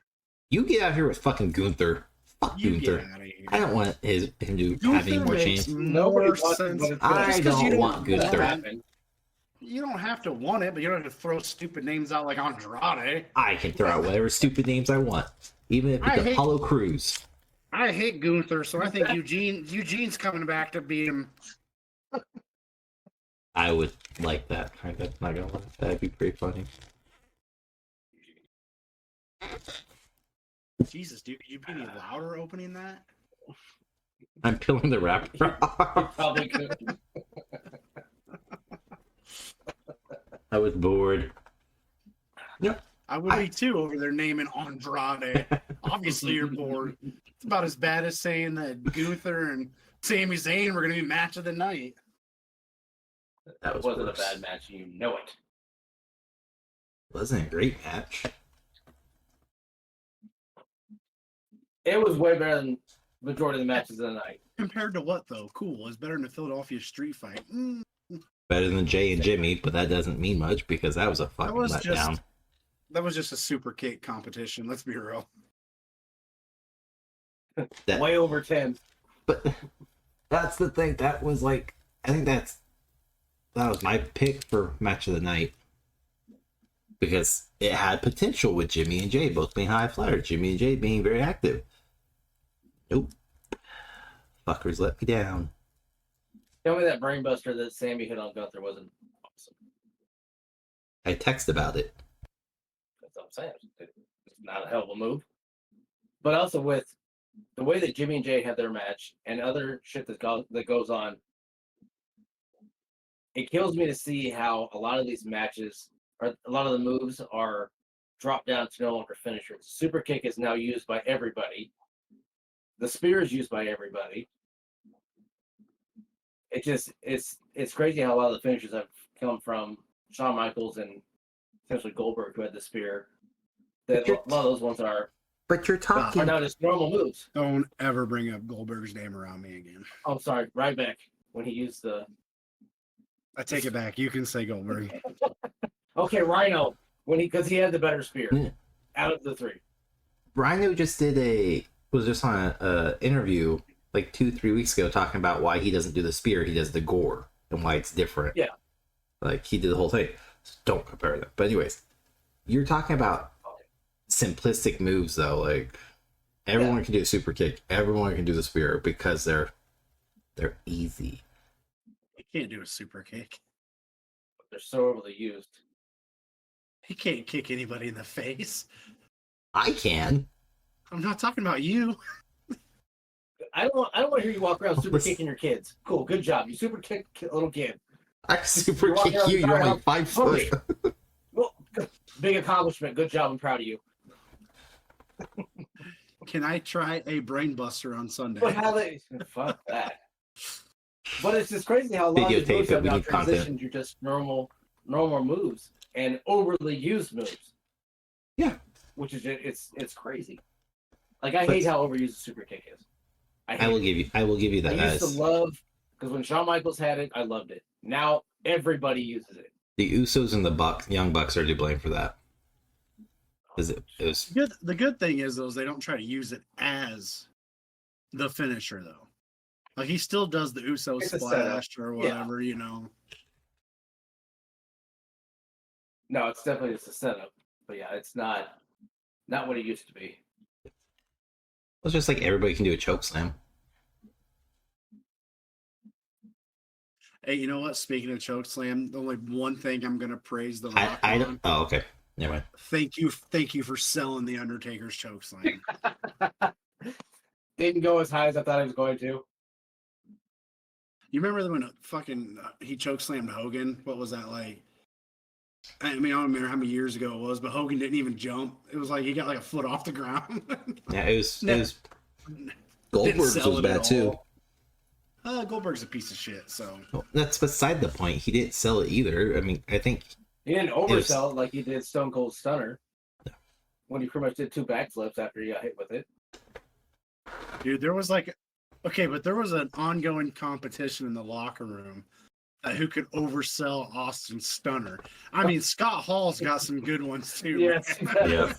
You get out of here with fucking Gunther. Fuck You Gunther. get out of here. I don't want him to Gunther have any more makes change. Nobody more wants sense. what it's I Just 'cause you don't want don't Gunther. happen. You don't have to want it, but you don't have to throw stupid names out like Andrade. I can throw out whatever stupid names I want. Even if it's Apollo Crews. I hate Gunther, so I think Eugene's coming back to beat him. I would like that. I'm not gonna lie. That'd be pretty funny. Jesus, dude, could you be any louder opening that? I'm peeling the wrapper off. Probably could. I was bored. Yep. I would be too over there naming Andrade. Obviously, you're bored. It's about as bad as saying that Gunther and Sami Zayn were going to be match of the night. That It was wasn't worse. a bad match, you know it. Wasn't a great match. It was way better than majority of the matches of the night. Compared to what, though? Cool. It's better than the Philadelphia street fight. Better than Jay and Jimmy, but that doesn't mean much because that was a fucking was letdown. That was just a super kick competition. Let's be real. That- Way over 10. But that's the thing. That was like, I think that was my pick for match of the night because it had potential with Jimmy and Jay both being high flyers. Jimmy and Jay being very active. Nope. Fuckers let me down. Tell me that brainbuster that Sammy hit on Gunther wasn't awesome. I text about it. That's what I'm saying. It's not a hell of a move. But also with the way that Jimmy and Jay had their match and other shit that goes on, it kills me to see how a lot of these matches, or a lot of the moves are dropped down to no longer finishers. Super kick is now used by everybody. The spear is used by everybody. It just it's crazy how a lot of the finishers have come from Shawn Michaels and essentially Goldberg, who had the spear. That a lot of those ones are But you're talking. now just normal moves. Don't ever bring up Goldberg's name around me again. Oh, sorry, Ryback when he used the I take it back. You can say Goldberg. Rhino because he had the better spear Yeah. out of the three. Rhino just was just on a interview like 2-3 weeks ago talking about why he doesn't do the spear, he does the gore and why it's different. Yeah. Like he did the whole thing. So don't compare them. But anyways, you're talking about simplistic moves though. Like everyone can do a super kick, everyone can do the spear because they're easy. He can't do a super kick. They're so overly used. He can't kick anybody in the face. I can. I'm not talking about you. I don't want to hear you walk around super kicking your kids. Cool, good job. You super kick a little kid. I can super You're walking kick around you. the You're entire only 5 foot. hungry. Well, big accomplishment. Good job. I'm proud of you. Can I try a brain buster on Sunday? But how they fuck that. But it's just crazy how a lot of these Videotape moves it, have we now need content. transitioned to just normal moves and overly used moves. Yeah. Which is it's crazy. Like I hate how overused the super kick is. I will give you that. I used As to love because when Shawn Michaels had it, I loved it. Now everybody uses it. the Usos and the Young Bucks are to blame for that. Because it was The good thing is, though, is they don't try to use it as the finisher, though. Like, he still does the Uso It's a splash setup. or whatever, you know. No, it's definitely just a setup. But yeah, it's not what it used to be. it's just like everybody can do a choke slam. Hey, you know what? Speaking of chokeslam, the only one thing I'm gonna praise The Rock I on. don't. Oh, okay. Never mind. Thank you for selling the Undertaker's chokeslam. Didn't go as high as I thought he was going to. You remember when fucking he chokeslammed Hogan? What was that like? I mean, I don't remember how many years ago it was, but Hogan didn't even jump. It was like he got like a foot off the ground. Yeah, it was. No. It was. Goldberg's sell was it bad at too. all. Goldberg's a piece of shit. So Well, that's beside the point. He didn't sell it either. I mean, I think He didn't oversell it like he did Stone Cold Stunner. No. When he pretty much did 2 backflips after he got hit with it. dude, there was like, okay, but there was an ongoing competition in the locker room. Who could oversell Austin Stunner? I mean, Scott Hall's got some good ones too. Yes. Yeah.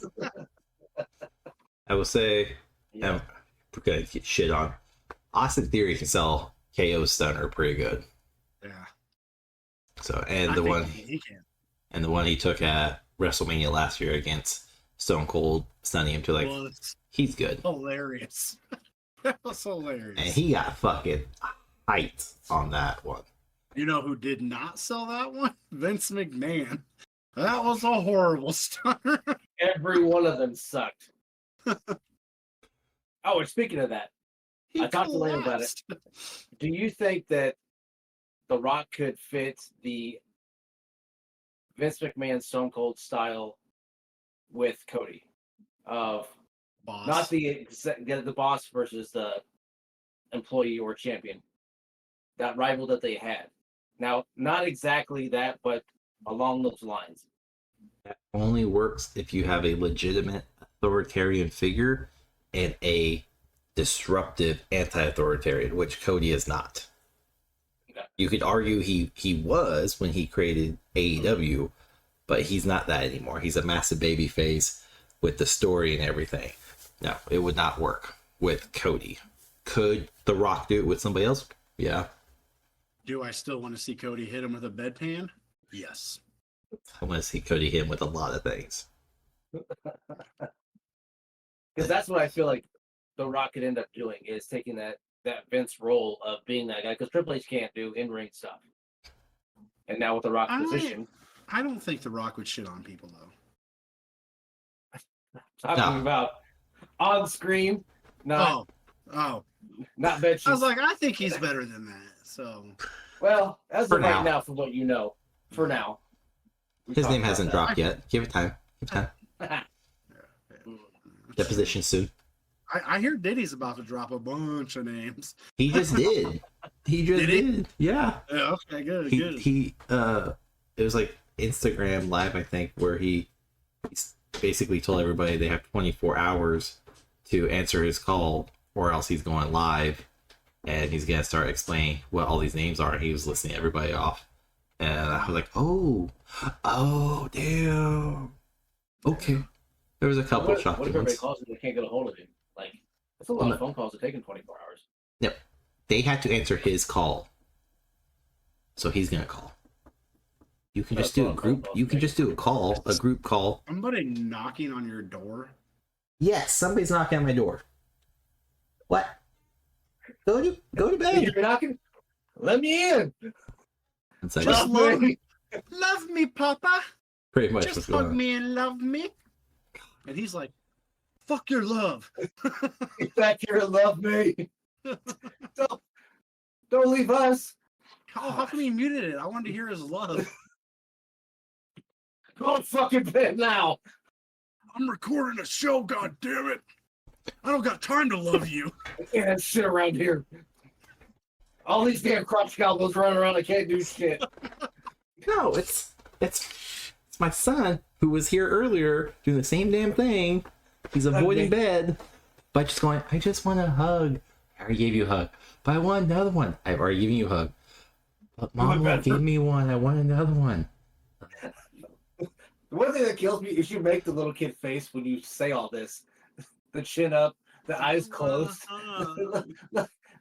I will say, Yeah. we're gonna get shit on. Austin Theory can sell KO Stunner pretty good. Yeah. So, and I the think one, he can. and the one he took at WrestleMania last year against Stone Cold, stunning him to like, Well, it's he's good. hilarious. That was hilarious. And he got fucking height on that one. You know who did not sell that one? Vince McMahon. That was a horrible stunner. Every one of them sucked. Oh, and speaking of that, He I talked to Lane about it. collapsed. do you think that The Rock could fit the Vince McMahon Stone Cold style with Cody? Of Boss. not the boss versus the employee or champion. That rival that they had. Now, not exactly that, but along those lines. That only works if you have a legitimate authoritarian figure and a disruptive anti-authoritarian, which Cody is not. No. You could argue he was when he created AEW, but he's not that anymore. He's a massive baby face with the story and everything. No, it would not work with Cody. Could The Rock do it with somebody else? Yeah. Do I still want to see Cody hit him with a bedpan? Yes. I want to see Cody hit him with a lot of things. Because that's what I feel like The Rock could end up doing, is taking that Vince role of being that guy. Because Triple H can't do in-ring stuff. And now with The Rock's position. I don't think The Rock would shit on people, though. Talking about on screen, not Oh. not benches. I was like, I think he's better than that. So well, as For of right now. now, from what you know, for now. We His talked name about hasn't that. dropped yet. Give it time. Give it time. Deposition soon. I hear Diddy's about to drop a bunch of names. He just did. He just Did he? did. Yeah. Yeah, okay, good, He good. it was like Instagram live, I think, where he basically told everybody they have 24 hours to answer his call or else he's going live and he's gonna start explaining what all these names are. He was listing everybody off. And I was like, oh damn. Okay. There was a couple What if shocking everybody ones. calls and they can't get a hold of him? Like, that's a lot of phone calls that take him 24 hours. Yep. They had to answer his call. So he's gonna call. You can just do a group. You can just do a call, a group call. Somebody knocking on your door. Yes, somebody's knocking on my door. What? Go to bed. You're knocking? Let me in. It's like, Just Love me. Love me, Papa. pretty much what's Just going hug on. me and love me. And he's like, fuck your love. Get back here and love me. Don't leave us. How come he muted it? I wanted to hear his love. Go to fucking bed now. I'm recording a show, god damn it. I don't got time to love you. I can't have shit around here. All these damn crotch goblins running around, I can't do shit. No, it's my son who was here earlier doing the same damn thing. He's avoiding bed by just going, I just want a hug. I already gave you a hug. But I want another one. I've already given you a hug. But mom won't give me one. I want another one. The one thing that kills me is you make the little kid face when you say all this. The chin up, the eyes closed.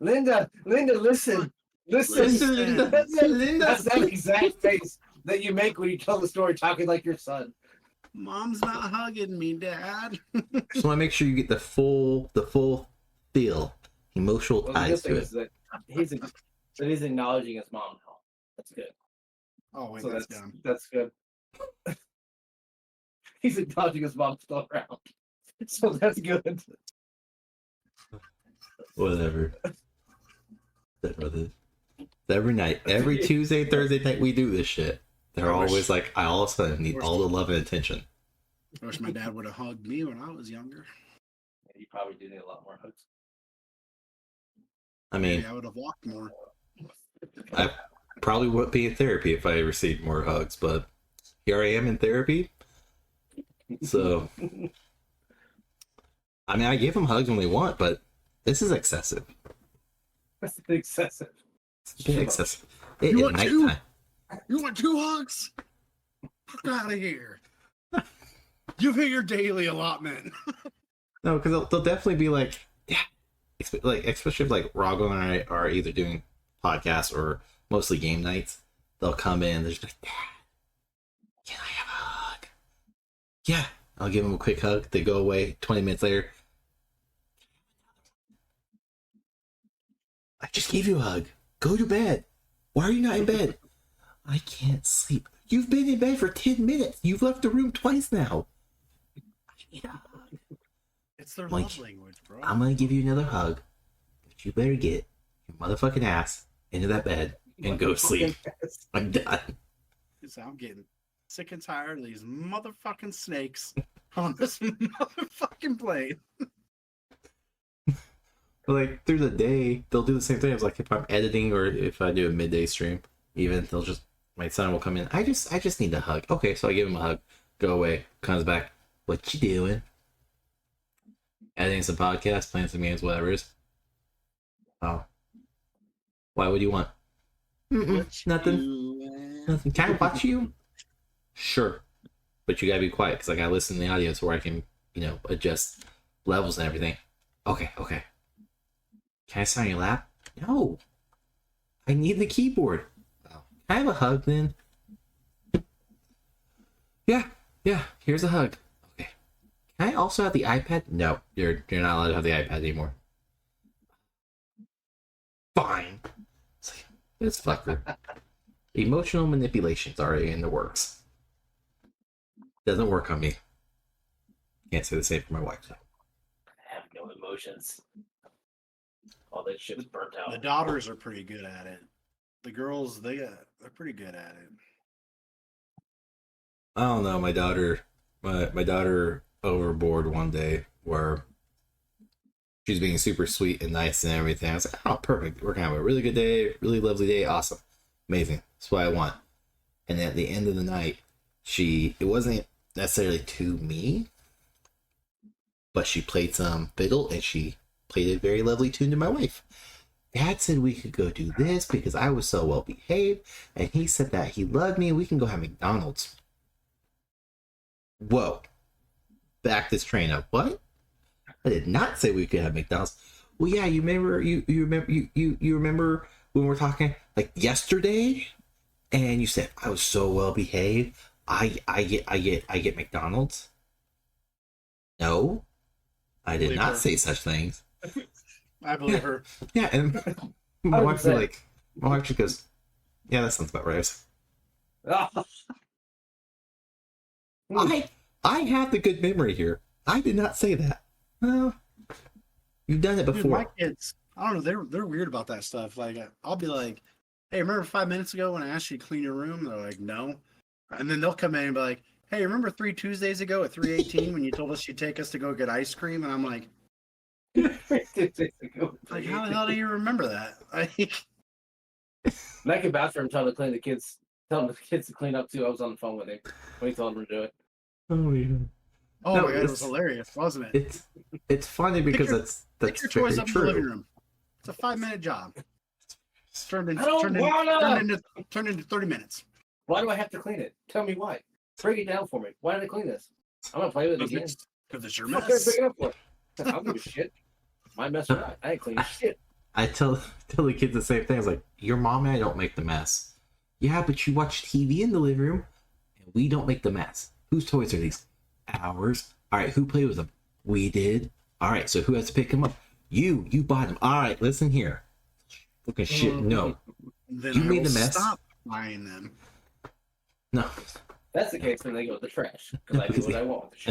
Linda, listen. Linda. That's that exact face that you make when you tell the story talking like your son. Mom's not hugging me, Dad. Just want to make sure you get the full feel, emotional Well, the good ties thing to is it. that he's acknowledging his mom now. That's good. Oh wait, So that's dumb. that's good. He's dodging his mom still around. So that's good. Whatever. Every night, every Tuesday, Thursday night, we do this shit. They're always like, I all of a sudden need all the love and attention. I wish my dad would have hugged me when I was younger. Yeah, you probably do need a lot more hugs. I mean, Maybe I would have walked more. I probably wouldn't be in therapy if I received more hugs, but here I am in therapy. So, I mean, I give them hugs when they want, but this is excessive. That's excessive. It's been excessive. It You is want two? nighttime. You want 2 hugs? Fuck out of here. You've hit your daily allotment. No, because they'll definitely be like, yeah, like especially if like Rago and I are either doing podcasts or mostly game nights. They'll come in, they're just like, Dad, can I have a hug? Yeah, I'll give them a quick hug. They go away. 20 minutes later, I just gave you a hug. Go to bed. Why are you not in bed? I can't sleep. You've been in bed for 10 minutes. You've left the room twice now. I need a hug. It's their Like, love language, bro. I'm gonna give you another hug, but you better get your motherfucking ass into that bed and go sleep. I'm done. I'm getting sick and tired of these motherfucking snakes on this motherfucking plane. But like through the day, they'll do the same thing. It's like if I'm editing or if I do a midday stream, even they'll just my son will come in. I just need a hug. Okay, so I give him a hug. Go away. Comes back. What you doing? Editing some podcasts, playing some games, whatever it is. Oh. Why would you want? Nothing. Nothing. Can I watch you? Sure. But you gotta be quiet because I gotta listen to the audio so where I can, adjust levels and everything. Okay. Can I sit on your lap? No. I need the keyboard. Oh. Can I have a hug then? Yeah. Here's a hug. Okay. Can I also have the iPad? No, you're not allowed to have the iPad anymore. Fine. It's fucker. Emotional manipulation's already in the works. Doesn't work on me. Can't say the same for my wife. So. I have no emotions. All that shit is burnt out. The daughters are pretty good at it. The girls, they're pretty good at it. I don't know. My daughter overboard one day where she's being super sweet and nice and everything. I was like, oh, perfect. We're gonna have a really good day, really lovely day. Awesome. Amazing. That's what I want. And at the end of the night, it wasn't necessarily to me, but she played some fiddle and she played a very lovely tune to my wife. Dad said we could go do this because I was so well behaved, and he said that he loved me and we can go have McDonald's. Whoa. Back this train up. What? I did not say we could have McDonald's. Well, yeah, you remember you remember when we were talking like yesterday, and you said I was so well behaved. I get McDonald's. No, I did not say such things. I believe her. Yeah, and my wife just goes, yeah, that sounds about right. I have the good memory here. I did not say that. Well, you've done it before. Dude, my kids, I don't know, they're weird about that stuff. Like, I'll be like, hey, remember 5 minutes ago when I asked you to clean your room? They're like, no. And then they'll come in and be like, hey, remember 3 Tuesdays ago at 3:18 when you told us you'd take us to go get ice cream? And I'm like, how the hell do you remember that? And I can vouch for him telling the kids to clean up too. I was on the phone with him when he told them to do it. Oh yeah. Oh No, my god, it was hilarious, wasn't it? It's funny because that's Pick your very toys up in the living true. room. It's a 5-minute job. It's turned into 30 minutes. Why do I have to clean it? Tell me why. Break it down for me. Why did I clean this? I'm gonna play with it again. Because it's your Fuck, mess. pick it up for it. I don't give a shit. My mess or not. I ain't cleaning shit. I tell the kids the same thing. I was like, your mom and I don't make the mess. Yeah, but you watch TV in the living room, and we don't make the mess. Whose toys are these? Ours. All right, who played with them? We did. All right, so who has to pick them up? You bought them. All right, listen here. Fucking shit, no. Then You I made will the mess. Stop buying them. No. That's the case when they go to the trash because I do what I want with the shit.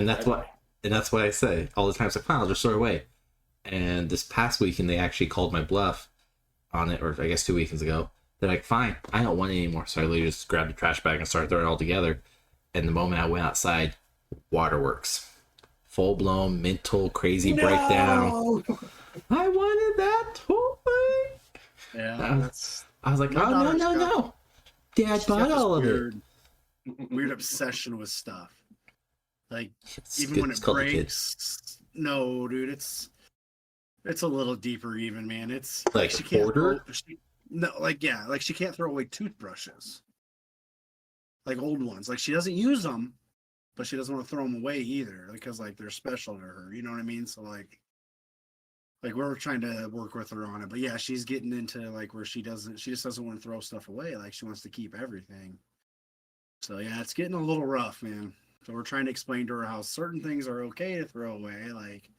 And that's why I say all the time, it's like, fine, I'll just throw it away. And this past weekend, they actually called my bluff on it, or I guess 2 weekends ago. They're like, fine, I don't want it anymore. So I literally just grabbed the trash bag and started throwing it all together. And the moment I went outside, waterworks. Full blown mental crazy breakdown. I wanted that toy. Yeah, I was like, My oh, daughter's no. Dad she's bought got this all of it. weird obsession with stuff. Like It's even good- when it's it called a kid. breaks, no, dude, it's a little deeper. Even man, it's Like she can't hoarder? like she can't throw away toothbrushes, like old ones. Like she doesn't use them, but she doesn't want to throw them away either because like they're special to her. You know what I mean? So like we're trying to work with her on it, but yeah, she's getting into like where she just doesn't want to throw stuff away. Like she wants to keep everything. So yeah, it's getting a little rough, man. So we're trying to explain to her how certain things are okay to throw away. Like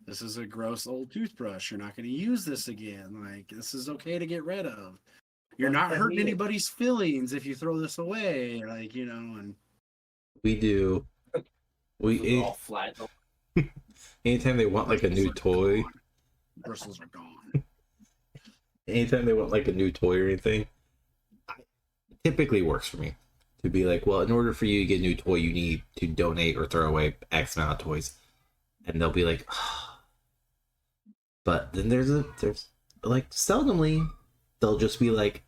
this is a gross old toothbrush. You're not going to use this again. Like this is okay to get rid of. You're Well, not I hurting mean- anybody's feelings if you throw this away. Like and We do. It's all flat. Anytime they want like a new toy, bristles are gone. anytime they want like a new toy or anything, it typically works for me to be like, well, in order for you to get a new toy, you need to donate or throw away X amount of toys, and they'll be like, but then there's like seldomly they'll just be like,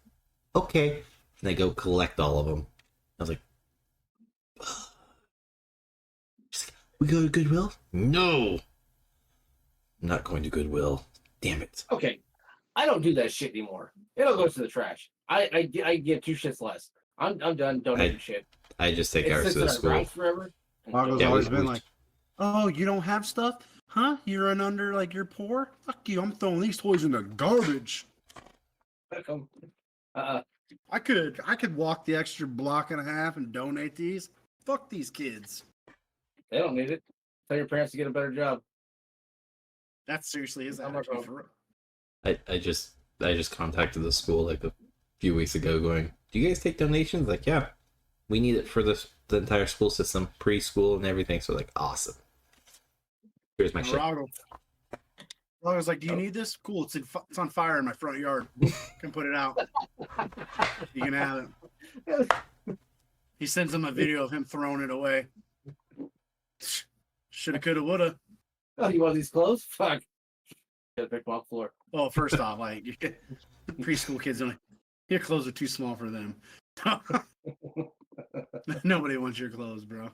okay, and they go collect all of them. I was like, we go to Goodwill? No, I'm not going to Goodwill. Damn it. Okay, I don't do that shit anymore. It all goes to the trash. I give 2 shits less. I'm done donating shit. I just take It ours sits to in the our school. garage forever. Margo's Yeah, always we- been like, oh, you don't have stuff? Huh? You're an under, like, you're poor? Fuck you, I'm throwing these toys in the garbage. I could walk the extra block and a half and donate these. Fuck these kids. They don't need it. Tell your parents to get a better job. That seriously is I'm not attitude wrong. I just contacted the school like a few weeks ago going, do you guys take donations? Like, yeah, we need it for the entire school system, preschool and everything. So like, awesome. Here's my shit. I was like, do you need this? Cool, it's on fire in my front yard. Can put it out. You can have it. He sends him a video of him throwing it away. Shoulda, coulda, woulda. Oh, you want these clothes? Fuck. Gotta pick them off the floor. Well, first off, like preschool kids, are like, your clothes are too small for them. Nobody wants your clothes, bro.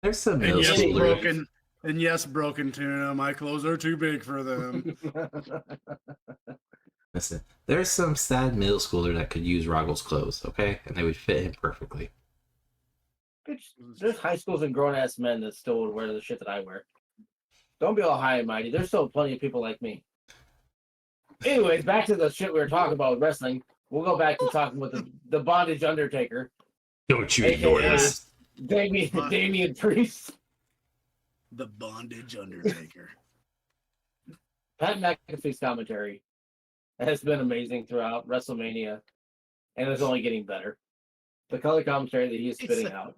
There's some And middle yes, schoolers. broken tuna. My clothes are too big for them. Listen, there's some sad middle schooler that could use Roggel's clothes, okay? And they would fit him perfectly. There's high schools and grown ass men that still would wear the shit that I wear. Don't be all high and mighty. There's still plenty of people like me. Anyways, back to the shit we were talking about with wrestling. We'll go back to talking with the bondage Undertaker. Don't you AKA ignore this. Damian Priest. The bondage Undertaker. Pat McAfee's commentary has been amazing throughout WrestleMania, and it's only getting better. The color commentary that he is spitting out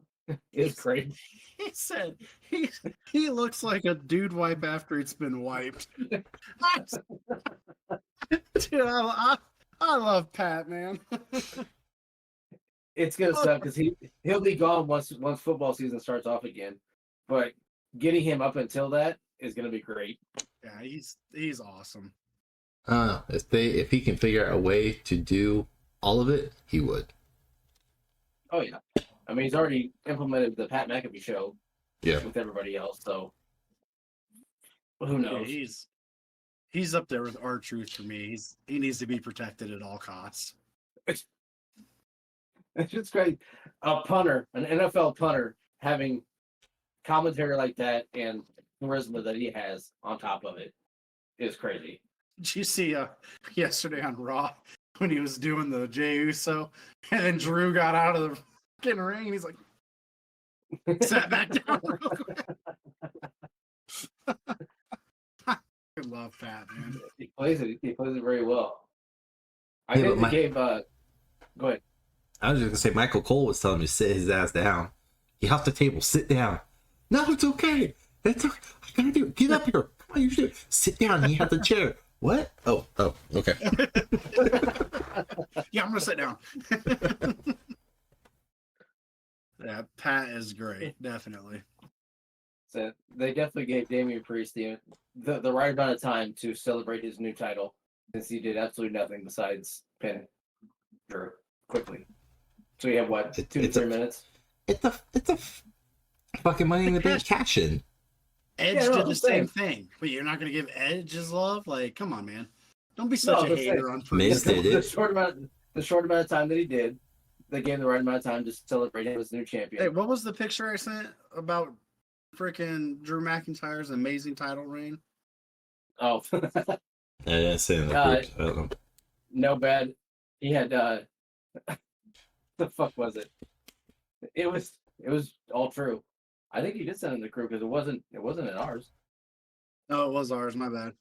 is great. He said he looks like a dude wipe after it's been wiped. Dude, I love Pat, man. It's gonna suck because he'll be gone once football season starts off again. But getting him up until that is gonna be great. Yeah, he's awesome. If he can figure out a way to do all of it, he would. Oh yeah, I mean he's already implemented the Pat McAfee show with everybody else, so who knows? Yeah, he's up there with R-Truth for me. He needs to be protected at all costs. It's just great. A punter, an NFL punter, having commentary like that and charisma that he has on top of it is crazy. Did you see yesterday on Raw when he was doing the Jey Uso and then Drew got out of the fucking ring and he's like sat back down real quick. I love Pat, man. He plays it very well. I Yeah, think but they gave. Go ahead. I was just gonna say Michael Cole was telling me to sit his ass down. Get off the table, sit down. No, it's okay. It's okay. I gotta do it. Get up here. Come on, you should sit down. You have the chair. What? Oh, okay. Yeah, I'm gonna sit down. Yeah, Pat is great, definitely. So they definitely gave Damian Priest the right amount of time to celebrate his new title, since he did absolutely nothing besides pin Drew quickly. So you have what, 2 to 3 minutes? It's a fucking Money in the Bank cash in. Edge did the same thing, but you're not gonna give Edge his love? Like, come on, man. Don't be such a hater on Miz Priest. did it. The short amount of time that he did, they gave him the right amount of time to celebrate him as new champion. Hey, what was the picture I sent about freaking Drew McIntyre's amazing title reign? Oh, I didn't say in the group. I don't know. no bad. He had the fuck was it? It was all true. I think he did send in the crew because it wasn't in ours. No, it was ours. My bad.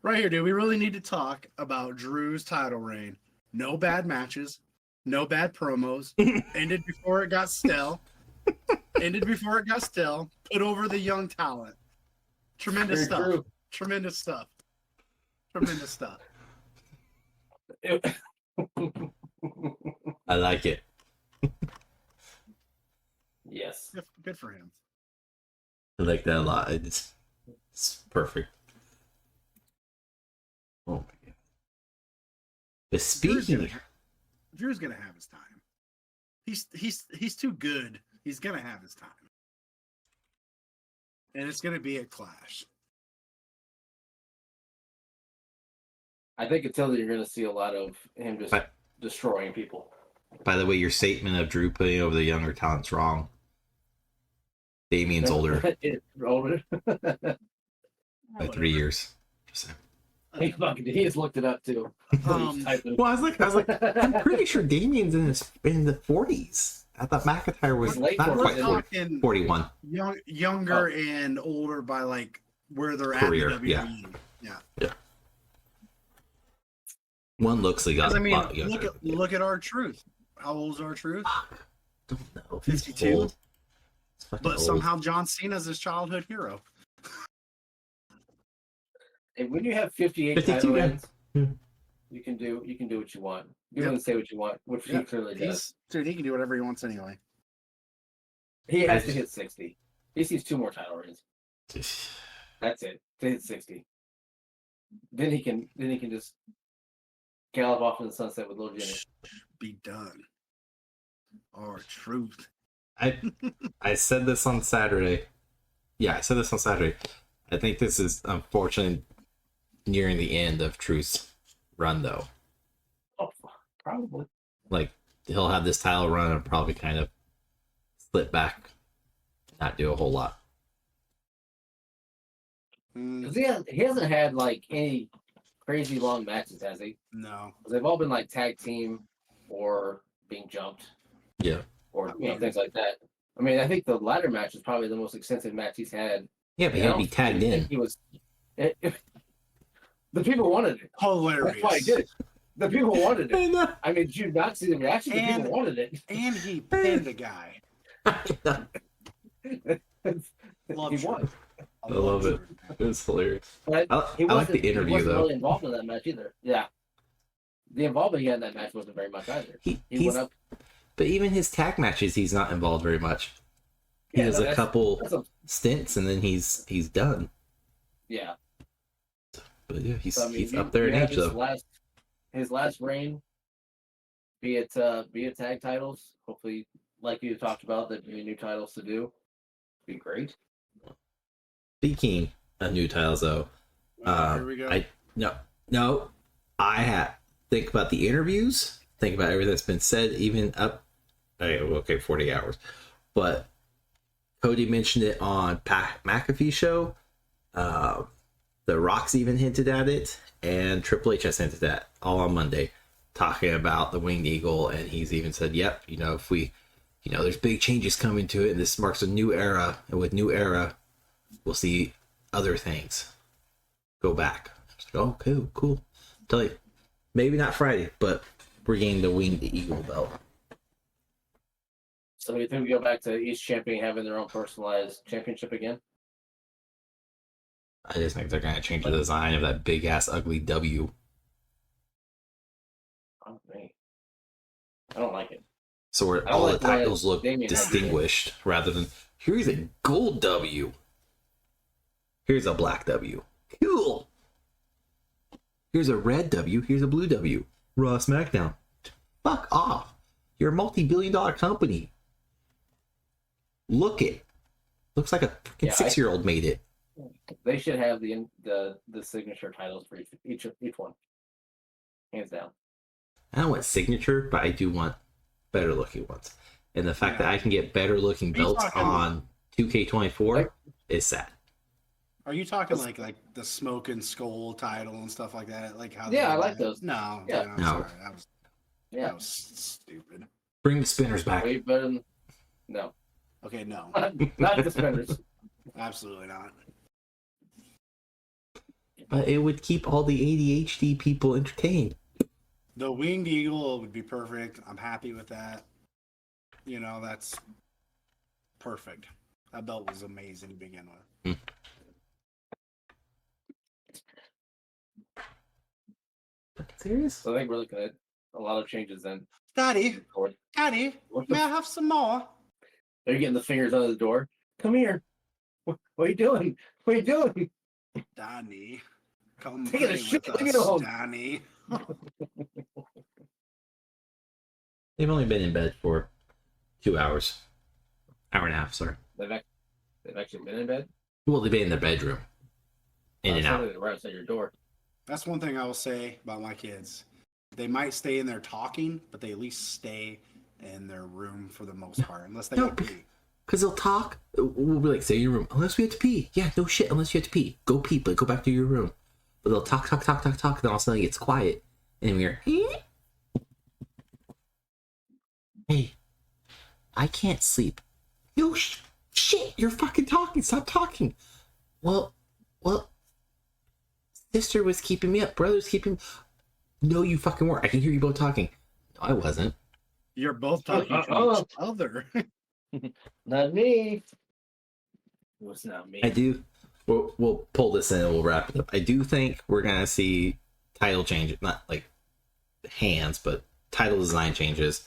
Right here, dude. We really need to talk about Drew's title reign. No bad matches. No bad promos. Ended before it got stale. Put over the young talent. Tremendous Very stuff. true. Tremendous stuff. Tremendous stuff. I like it. Yes. Good for him. I like that a lot. It's perfect. Oh my god. But speaking, Drew's gonna have his time. He's too good. He's gonna have his time, and it's gonna be a clash. I think until then, you're going to see a lot of him just destroying people. by the way, your statement of Drew putting over the younger talent's wrong. Damien's older Older. by 3 years. Just saying. He just looked it up too. Well, I was like, I'm pretty sure Damien's in the 40s. I thought McIntyre was Late not quite 40s. 41. Younger and older by like where they're Career, at in WWE. Yeah. One looks like I mean, look at our truth. How old is our truth? Don't know. 52. But Old. somehow John Cena's his childhood hero. And when you have 58 52, title yeah. reigns, Yeah. you can do what you want. You can say what you want, which he clearly does. Dude, he can do whatever he wants anyway. He has to hit 60. He sees 2 more title reigns. That's it. To hit 60. Then he can just gallop off in the sunset with little Jenny. Be done. Our truth. I said this on Saturday. Yeah, I said this on Saturday. I think this is unfortunately nearing the end of Truth's run, though. Oh, probably. Like, he'll have this title run and probably kind of slip back, not do a whole lot. 'Cause he hasn't had like any crazy long matches, has he? No. They've all been like tag team or being jumped. Yeah. Or things like that. I mean, I think the ladder match is probably the most extensive match he's had. Yeah, but he'll be tagged in. He was. The people wanted it. Hilarious. That's why he did it. The people wanted I it. know. I mean, did you not see the reaction? The people wanted it. And he pinned a guy. He won. I love it. It was hilarious. But I like the interview, he wasn't though. really involved in that match either. Yeah. The involvement he had in that match wasn't very much either. He went up. But even his tag matches, he's not involved very much. He has a couple stints, and then he's done. Yeah. But yeah, he's up there in age, though. His last reign, be it tag titles. Hopefully, like you talked about, there'd be new titles to do. Be great. Speaking of new titles, though, Here we go. Think about the interviews. Think about everything that's been said, even up. Okay, 40 hours. But Cody mentioned it on Pat McAfee's show. The Rock's even hinted at it, and Triple H has hinted at all on Monday, talking about the Winged Eagle, and he's even said, "Yep, if we, there's big changes coming to it, and this marks a new era, and with new era, we'll see other things go back." I was like, "Oh, cool. Tell you, Maybe not Friday, but we're getting the Winged Eagle belt. So you think we go back to each champion having their own personalized championship again? I just think they're going to change the design of that big ass ugly W. Oh, man. I don't like it. So where I don't all like the titles look Damien had distinguished rather than here's a gold W. Here's a black W. Cool. Here's a red W. Here's a blue W. Raw SmackDown. Fuck off. You're a multi-billion-dollar company. Look it. Looks like a freaking 6-year-old made it. They should have the signature titles for each one, hands down. I don't want signature, but I do want better looking ones. And the fact that I can get better looking belts on 2K24 is sad. Are you talking like the Smoke and Skull title and stuff like that? Like how? Yeah, I like those. No, yeah, I'm sorry. That was stupid. Bring the spinners back. Way better than no. Okay, no, Not the spinners. absolutely not. But it would keep all the ADHD people entertained. The Winged Eagle would be perfect. I'm happy with that. You know, that's perfect. That belt was amazing to begin with. Serious? So I think we're looking at a lot of changes then. Daddy, What Daddy, the may I have some more? They're getting the fingers under the door. Come here. What are you doing? What are you doing? Danny, come Taking a play shit, with leave it alone. us, Danny. They've only been in bed for 2 hours. Hour and a half, sorry. They've actually been in bed? Well, they've been in their bedroom. In and out. Right outside your door. That's one thing I will say about my kids. They might stay in there talking, but they at least stay in their room for the most part, unless they go pee. Because they'll talk. We'll be like, stay in your room. Unless we have to pee. Yeah, no shit. Unless you have to pee. Go pee, but go back to your room. But they'll talk. Then all of a sudden it gets quiet. And we hear, hey, I can't sleep. No shit. You're fucking talking. Stop talking. Well, sister was keeping me up. Brother's keeping. No, you fucking weren't. I can hear you both talking. No, I wasn't. You're both talking to each other. Not me. It was not me. I do. We'll pull this in and we'll wrap it up. I do think we're gonna see title changes, not like hands, but title design changes.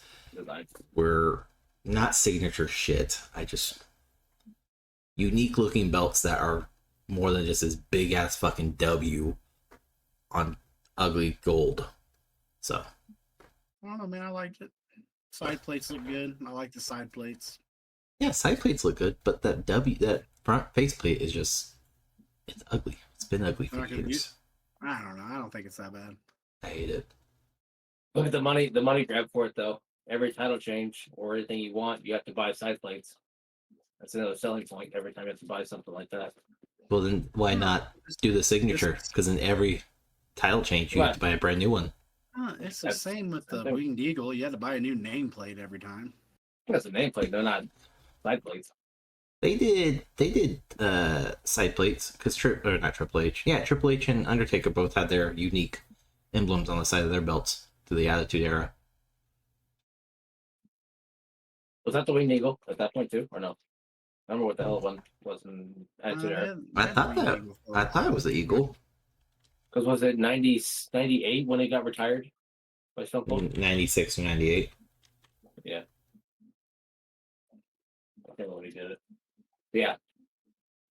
We're not signature shit. I just unique looking belts that are more than just this big ass fucking W on ugly gold. So I don't know, man. I liked it. Side plates look good. I like the side plates. yeah, side plates look good, but that front face plate is just, it's ugly. It's been ugly for years. I don't know. I don't think it's that bad. I hate it. Look at the money grab for it though. Every title change or anything you want, you have to buy side plates. That's another selling point every time you have to buy something like that. Well, then why not do the signature? Because in every title change, you have to buy a brand new one. It's the same with the Winged Eagle. You had to buy a new nameplate every time. That's a nameplate. They're not side plates. They did side plates because Triple H. Yeah, Triple H and Undertaker both had their unique emblems on the side of their belts through the Attitude Era. Was that the Winged Eagle at that point too, or no? I remember what the hell one was in Attitude Era. I thought it was the Eagle. Because was it 98 when it got retired by Stone Cold? 96 or 98. Yeah. I think when he did it. Yeah.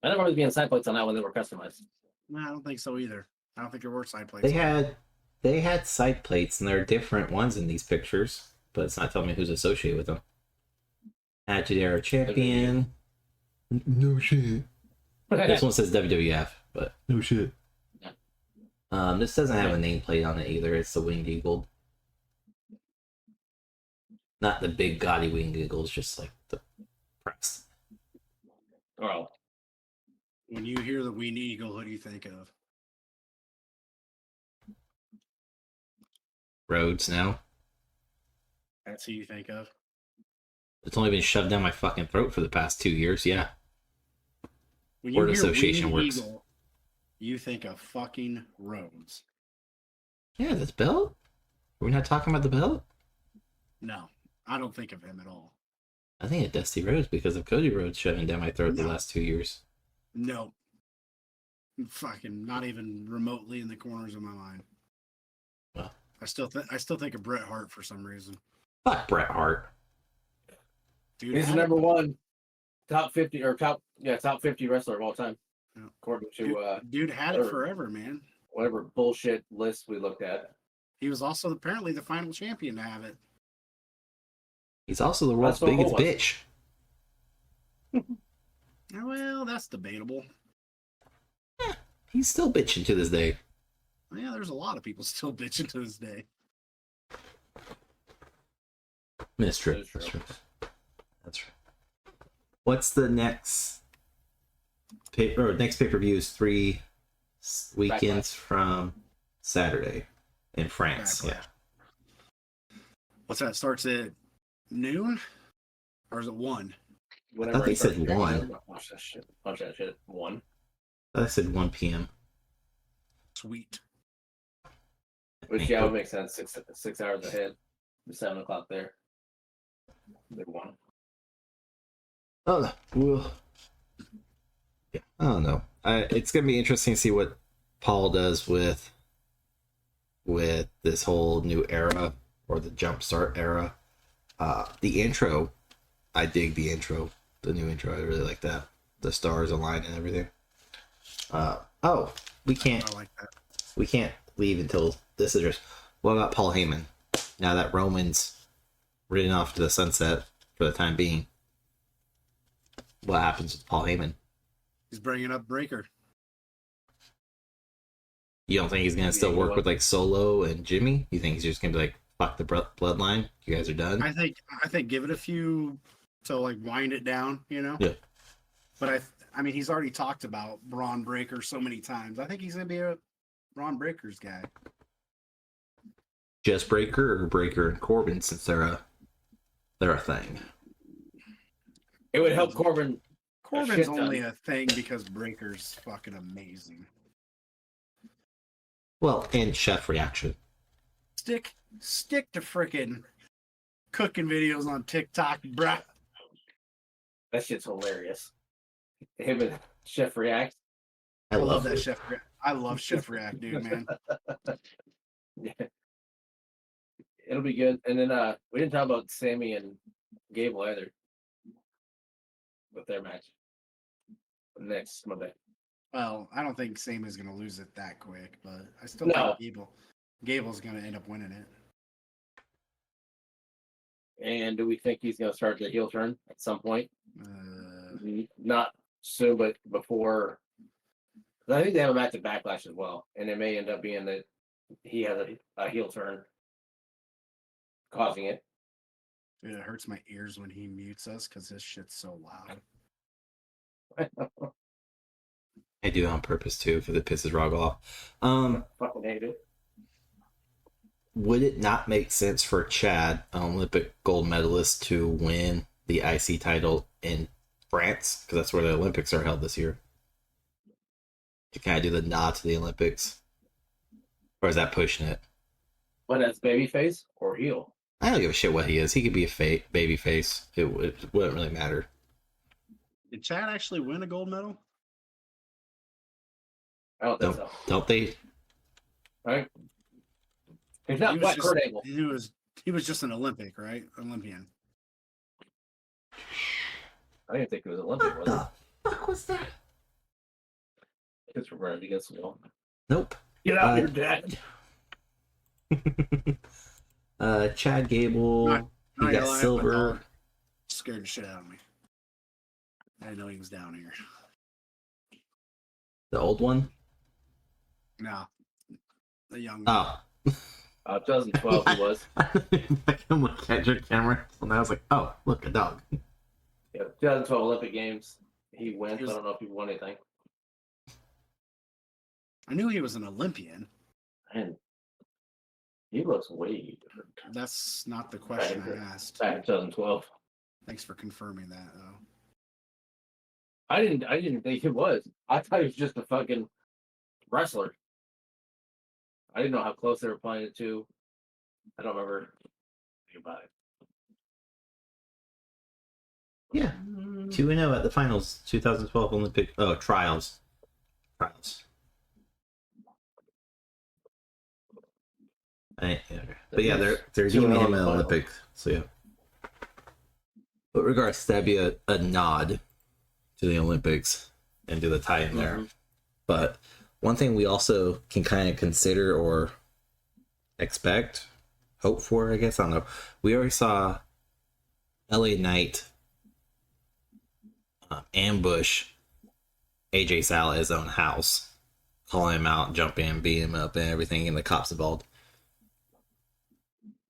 I never remember being side plates on that when they were customized. No, I don't think so either. I don't think there were side plates. They had side plates, and there are different ones in these pictures, but it's not telling me who's associated with them. Attitude Era Champion. No shit. This one says WWF, but no shit. This doesn't have a nameplate on it either. It's the Winged Eagle. Not the big gaudy Winged Eagle, it's just like the press. Oh. When you hear the Winged Eagle, what do you think of? Rhodes now. That's who you think of? It's only been shoved down my fucking throat for the past 2 years, yeah. When Word association Winged works. Eagle, you think of fucking Rhodes. Yeah, this belt? We're not talking about the belt? No, I don't think of him at all. I think of Dusty Rhodes because of Cody Rhodes shoving down my throat the No. last 2 years. No. Fucking not even remotely in the corners of my mind. Well. I still think of Bret Hart for some reason. Fuck Bret Hart. Dude, He's the number one top 50 wrestler of all time. Yeah. According to dude had it forever, man. Whatever bullshit list we looked at. He was also apparently the final champion to have it. He's also the world's biggest bitch. Well, that's debatable. He's still bitching to this day. Yeah, there's a lot of people still bitching to this day. That's true. That's true. What's the next next pay-per-view is 3 weekends from Saturday in France. Backlash. Yeah. What's that? Starts at noon? Or is it 1? I thought they said 1. Watch that shit. 1. I thought they said 1 p.m. Sweet. Which would make sense. 6 hours ahead. 7 o'clock there. They're 1. Oh, well, yeah, I don't know. It's gonna be interesting to see what Paul does with this whole new era or the jumpstart era. The intro, I dig the intro, the new intro. I really like that. The stars align and everything. We can't. I like that. We can't leave until this address. What about Paul Heyman? Now that Roman's ridden off to the sunset for the time being, what happens with Paul Heyman? He's bringing up Breaker. You don't think he's gonna still work with like Solo and Jimmy? You think he's just gonna be like, fuck the bloodline? You guys are done? I think give it a few to like wind it down, you know? Yeah. But I mean, he's already talked about Braun Breaker so many times. I think he's gonna be a Braun Breaker's guy. Just Breaker or Breaker and Corbin, since they're a thing. It would help Corbin. Corbin's only a thing because Breaker's fucking amazing. Well, and Chef Reaction. Stick to frickin' cooking videos on TikTok, bruh. That shit's hilarious. Him and Chef React. I love that Chef React. I love Chef React, dude, man. Yeah. It'll be good. And then we didn't talk about Sammy and Gable either. With their match. Next Monday. Well, I don't think Sammy's gonna lose it that quick, but I still think Gable's gonna end up winning it. And do we think he's gonna start the heel turn at some point? Not soon, but before. I think they have a match at Backlash as well, and it may end up being that he has a heel turn, causing it. Dude, it hurts my ears when he mutes us because this shit's so loud. I do it on purpose too, because it pisses Rog off. Fucking hate it. Would it not make sense for Chad, an Olympic gold medalist, to win the IC title in France? Because that's where the Olympics are held this year. To kind of do the nod to the Olympics. Or is that pushing it? But as babyface or heel? I don't give a shit what he is. He could be a baby face. It wouldn't really matter. Did Chad actually win a gold medal? I don't think so. Don't they? Right? He's not quite Kurt Angle. He was just an Olympic, right? Olympian. I didn't think it was Olympic. What the fuck was that? It's running against the wall. Nope. Get out of here, Dad. Chad Gable. He got silver. Scared the shit out of me. I didn't know he was down here. The old one? No. The young one. Oh. 2012 he was. I can look at your camera. And I was like, oh, look, a dog. Yeah, 2012 Olympic Games. He went. I don't know if he won anything. I knew he was an Olympian. And he looks way different. That's not the question I asked. Back in 2012. Thanks for confirming that, though. I didn't think it was. I thought he was just a fucking wrestler. I didn't know how close they were playing it to. I don't remember anything about it. Yeah, 2-0 at the finals, 2012 Olympic trials. Okay. But yeah, they're deeming him an Olympic. So yeah. But regardless, that'd be a nod to the Olympics and to the tie in there. But one thing we also can kind of consider or expect, hope for, I guess, I don't know. We already saw LA Knight ambush AJ Styles at his own house, calling him out, jump in, beat him up, and everything, and the cops involved.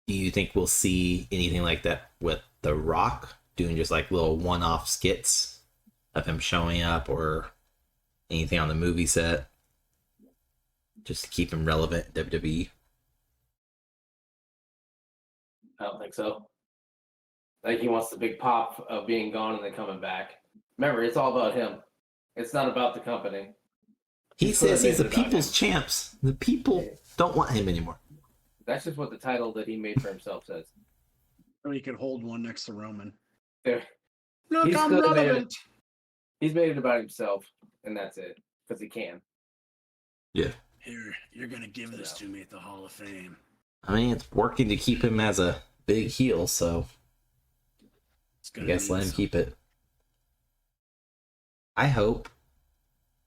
Do you think we'll see anything like that with The Rock, doing just like little one-off skits of him showing up, or anything on the movie set, just to keep him relevant in WWE? I don't think so. I think he wants the big pop of being gone and then coming back. Remember, it's all about him. It's not about the company. He says he's the people's champs. The people don't want him anymore. That's just what the title that he made for himself says. Or he could hold one next to Roman. There. Look, I'm relevant. He's made it about himself, and that's it. Because he can. Yeah. Here, you're going to give this to me at the Hall of Fame. I mean, it's working to keep him as a big heel, so I guess let him keep it. I hope,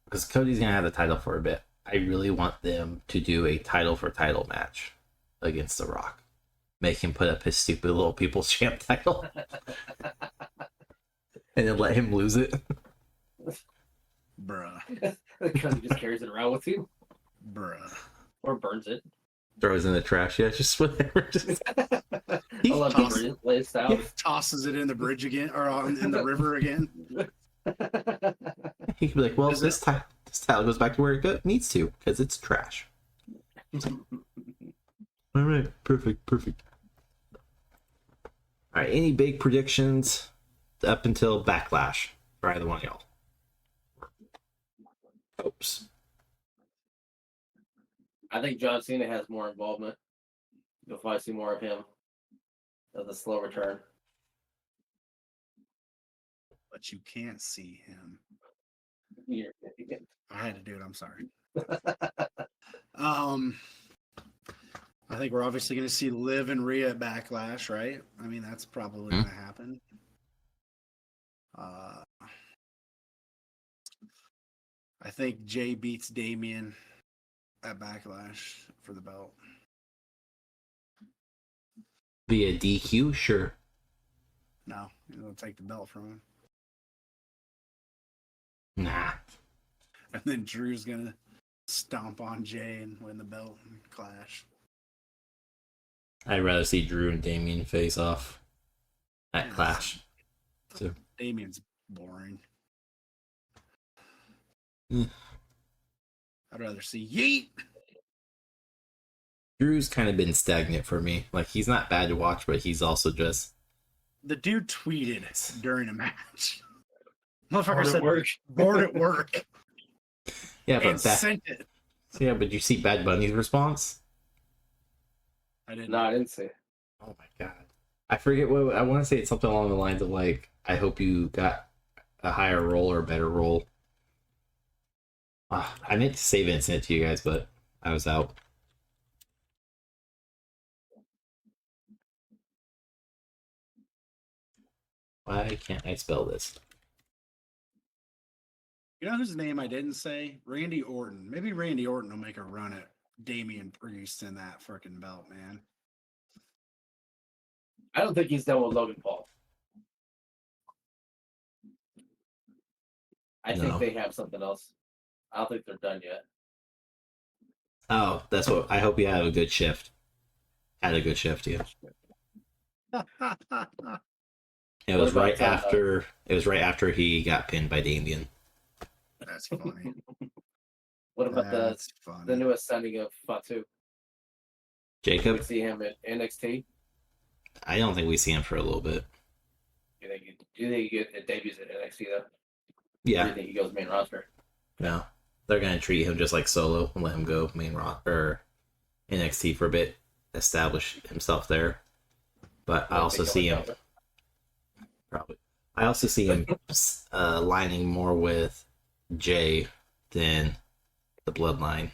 because Cody's going to have the title for a bit, I really want them to do a title for title match against The Rock. Make him put up his stupid little People's Champ title. And then let him lose it. Bruh. Because he just carries it around with you. Bruh. Or burns it. Throws in the trash. Yeah, just whatever. Just... I love his style. Tosses it in the bridge again, or in the river again. He could be like, well, this title goes back to where it needs to, because it's trash. All right, perfect. All right, any big predictions up until Backlash for either one of y'all? Hopes. I think John Cena has more involvement. You'll probably see more of him as a slow return. But you can't see him. Yeah. I had to do it. I'm sorry. I think we're obviously going to see Liv and Rhea at Backlash, right? I mean, that's probably going to happen. I think Jay beats Damian at Backlash for the belt. Via DQ, sure. No, he'll take the belt from him. Nah. And then Drew's going to stomp on Jay and win the belt and clash. I'd rather see Drew and Damian face off at Clash. So. Damian's boring. Mm. I'd rather see Yeet. Drew's kind of been stagnant for me. Like, he's not bad to watch, but he's also just... The dude tweeted during a match. Motherfucker said, bored at work. Yeah, but sent it. Yeah, but you see Bad Bunny's response? I didn't. No, I didn't see it. Oh my god. I forget what... I want to say it's something along the lines of, like, I hope you got a higher role or a better role. I meant to save it and send it to you guys, but I was out. Why can't I spell this? You know whose name I didn't say? Randy Orton. Maybe Randy Orton will make a run at Damian Priest in that freaking belt, man. I don't think he's done with Logan Paul. I think they have something else. I don't think they're done yet. Oh, that's what... I hope you had a good shift. Had a good shift, yeah. It was right after... It was right after he got pinned by Damian. That's funny. What about the newest signing of Fatu? Jacob? We see him at NXT? I don't think we see him for a little bit. Do you think he debuts at NXT, though? Yeah. Or do you think he goes main roster? No. They're going to treat him just like Solo and let him go main roster or NXT for a bit. establish himself there. But I also see him probably. I also see him lining more with Jay than the Bloodline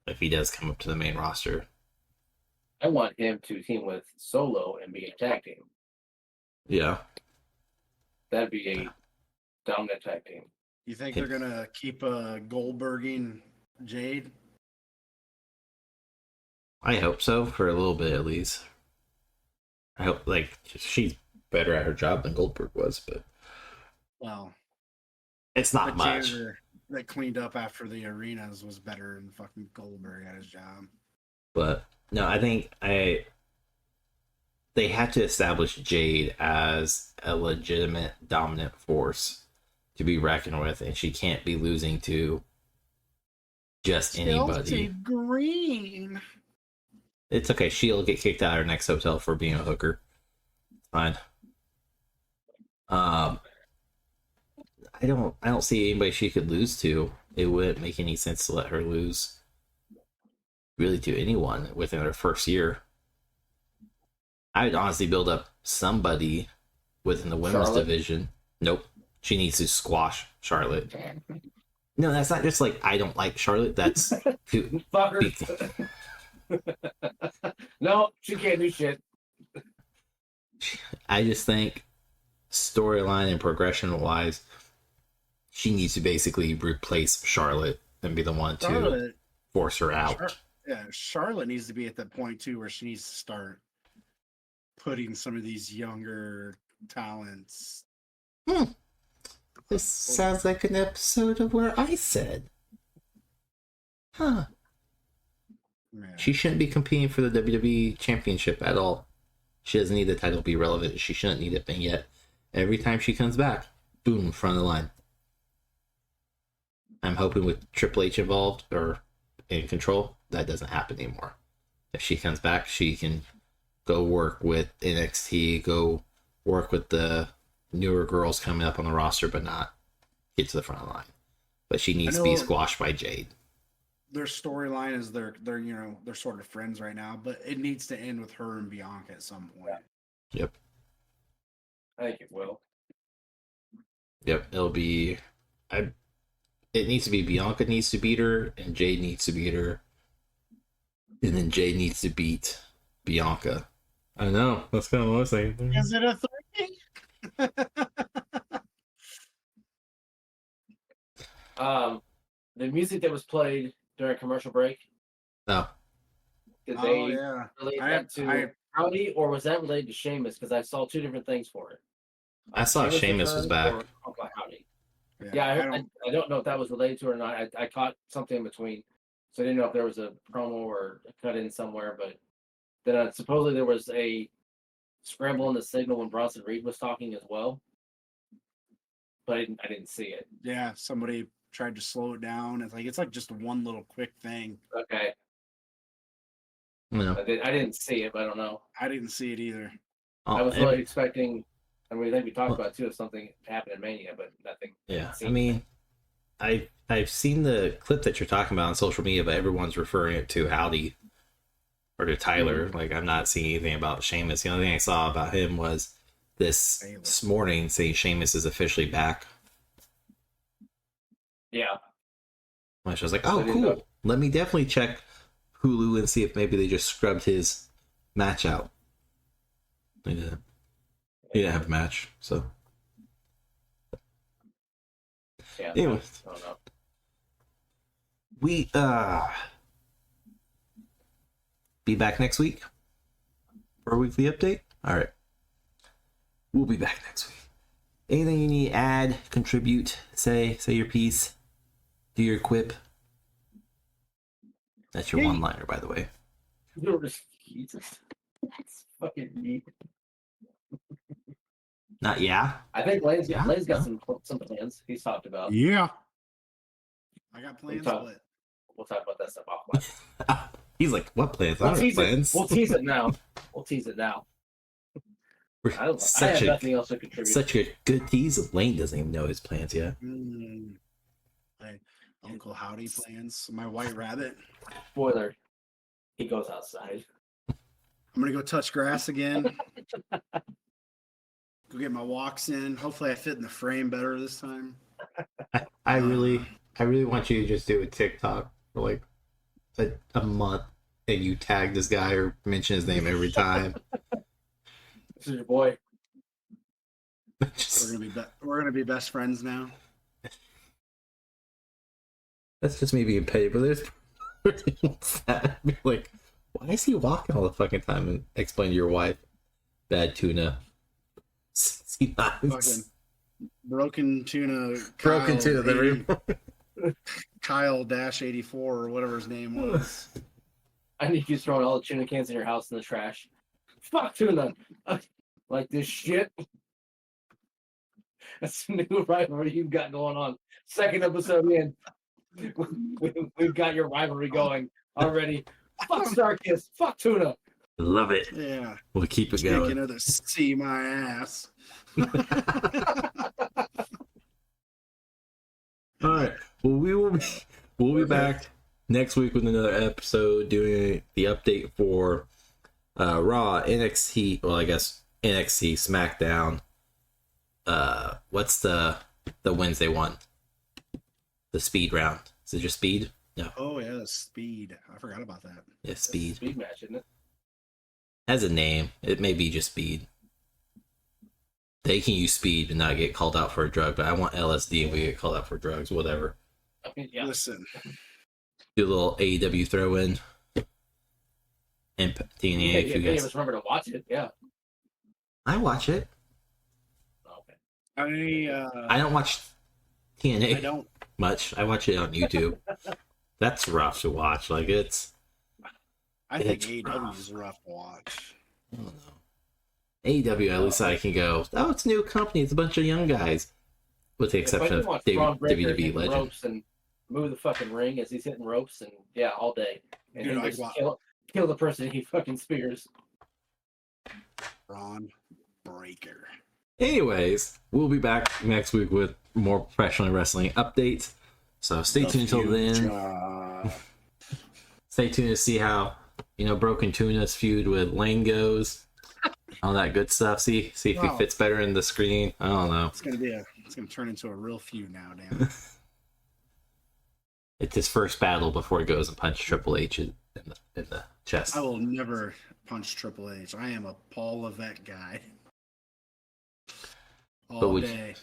if he does come up to the main roster. I want him to team with Solo and be a tag team. Yeah. That'd be a dominant tag team. You think they're gonna keep Goldberging Jade? I hope so, for a little bit at least. I hope, like, she's better at her job than Goldberg was, but Well, it's not much. Janitor that cleaned up after the arenas was better than fucking Goldberg at his job. But no, I think they had to establish Jade as a legitimate dominant force to be reckoned with, and she can't be losing to just anybody. Chelsea Green. It's okay. She'll get kicked out of her next hotel for being a hooker. It's fine. I don't see anybody she could lose to. It wouldn't make any sense to let her lose really to anyone within her first year. I would honestly build up somebody within the women's division. Nope. She needs to squash Charlotte. No, that's not just like I don't like Charlotte. That's Fucker. No, she can't do shit. I just think storyline and progression wise, she needs to basically replace Charlotte and be the one to force her out. Charlotte needs to be at that point too where she needs to start putting some of these younger talents. This sounds like an episode of where I said, Yeah. she shouldn't be competing for the WWE Championship at all. She doesn't need the title to be relevant. She shouldn't need it, and yet every time she comes back, boom, front of the line. I'm hoping with Triple H involved or in control, that doesn't happen anymore. If she comes back, she can go work with NXT, go work with the newer girls coming up on the roster, but not get to the front of the line. But she needs to be squashed by Jade. Their storyline is they're sort of friends right now, but it needs to end with her and Bianca at some point. Yep. I think it will. Yep. It'll be. It needs to be Bianca needs to beat her, and Jade needs to beat her, and then Jade needs to beat Bianca. I know. That's kind of what I was saying. Is it a 3? The music that was played during commercial break. No. Did they yeah. relate that to Howdy, or was that related to Sheamus? Because I saw 2 different things for it. I saw Sheamus was back. Howdy. Yeah, I don't know if that was related to it or not. I caught something in between, so I didn't know if there was a promo or a cut in somewhere. But then supposedly there was a scramble in the signal when Bronson Reed was talking as well, but I didn't see it. Yeah, somebody tried to slow it down. It's like just one little quick thing. Okay. No. I didn't see it, but I don't know. I didn't see it either. I was really expecting. I mean, I think we talked about too if something happened in Mania, but nothing. Yeah, I mean, I've seen the clip that you're talking about on social media, but everyone's referring it to Howdy or to Tyler. Like, I'm not seeing anything about Sheamus. The only thing I saw about him was this morning saying Sheamus is officially back. Yeah. Which I was like, oh, cool. Let me definitely check Hulu and see if maybe they just scrubbed his match out. They didn't. He didn't have a match, so. Yeah. Anyway, I don't know. We be back next week for a weekly update. All right, we'll be back next week. Anything you need to add, contribute, say your piece, do your quip. That's your one-liner, by the way. Jesus, that's fucking neat. Not yeah. I think Lane's got some plans he's talked about. Yeah. I got plans, but we'll talk about that stuff offline. He's like, what plans? I don't have plans. We'll tease it now. I have nothing else to contribute. Such a good tease. Lane doesn't even know his plans yet. My Uncle Howdy plans. My White Rabbit. Spoiler. he goes outside. I'm gonna go touch grass again. Go get my walks in. Hopefully, I fit in the frame better this time. I really want you to just do a TikTok for like a month, and you tag this guy or mention his name every time. This is your boy. We're gonna be best friends now. That's just me being petty, but there's sad. Like, why is he walking all the fucking time? And explain to your wife, bad tuna. Fucking broken tuna. Broken tuna. Kyle -84 or whatever his name was. I need you throwing all the tuna cans in your house in the trash. Fuck tuna. Like this shit. That's a new rivalry you've got going on. Second episode in. We've got your rivalry going already. Fuck Starkiss. Fuck tuna. Love it. Yeah. We'll keep it going. Speaking of the see my ass. All right. Well, we'll be back next week with another episode doing the update for Raw, NXT. Well, I guess NXT, SmackDown. What's the Wednesday one? The speed round. Is it just speed? No. Oh yeah, speed. I forgot about that. Yeah, speed. Speed match, isn't it? Has a name. It may be just speed. They can use speed and not get called out for a drug, but I want LSD and we get called out for drugs, whatever. I mean, yeah. Listen. Do a little AEW throw in. And TNA if you Many of guys. us remember to watch it, yeah. I watch it. Okay. I don't watch TNA I don't. much. I watch it on YouTube. That's rough to watch. Like I think It's AEW rough. is rough to watch. I don't know. AEW, at least I can go, oh, it's a new company. It's a bunch of young guys. With the exception of WWE hit Legend. ropes and move the fucking ring as he's hitting ropes and yeah, all day. And Dude, then I just wa- kill the person he fucking spears. Braun Breaker. Anyways, we'll be back next week with more professional wrestling updates. So stay tuned until then. Stay tuned to see how, Broken Tuna's feud with Lane goes. All that good stuff. See if he Wow. fits better in the screen. I don't know. It's gonna turn into a real feud now, damn it. It's his first battle before he goes and punches Triple H in the chest. I will never punch Triple H. I am a Paul Levesque guy. But All would- day.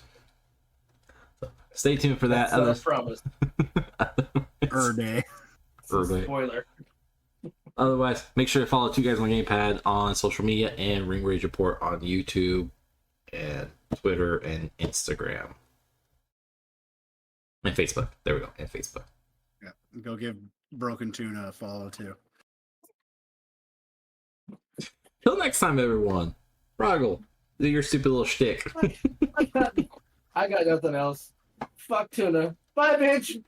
Stay tuned for that. That's our promise. Day. Day. Spoiler. Otherwise, make sure to follow Two Guys on Gamepad on social media and Ring Rage Report on YouTube and Twitter and Instagram. And Facebook. There we go. And Facebook. Yeah. Go give Broken Tuna a follow too. Till next time, everyone. Roggle, do your stupid little shtick. I got nothing else. Fuck tuna. Bye, bitch.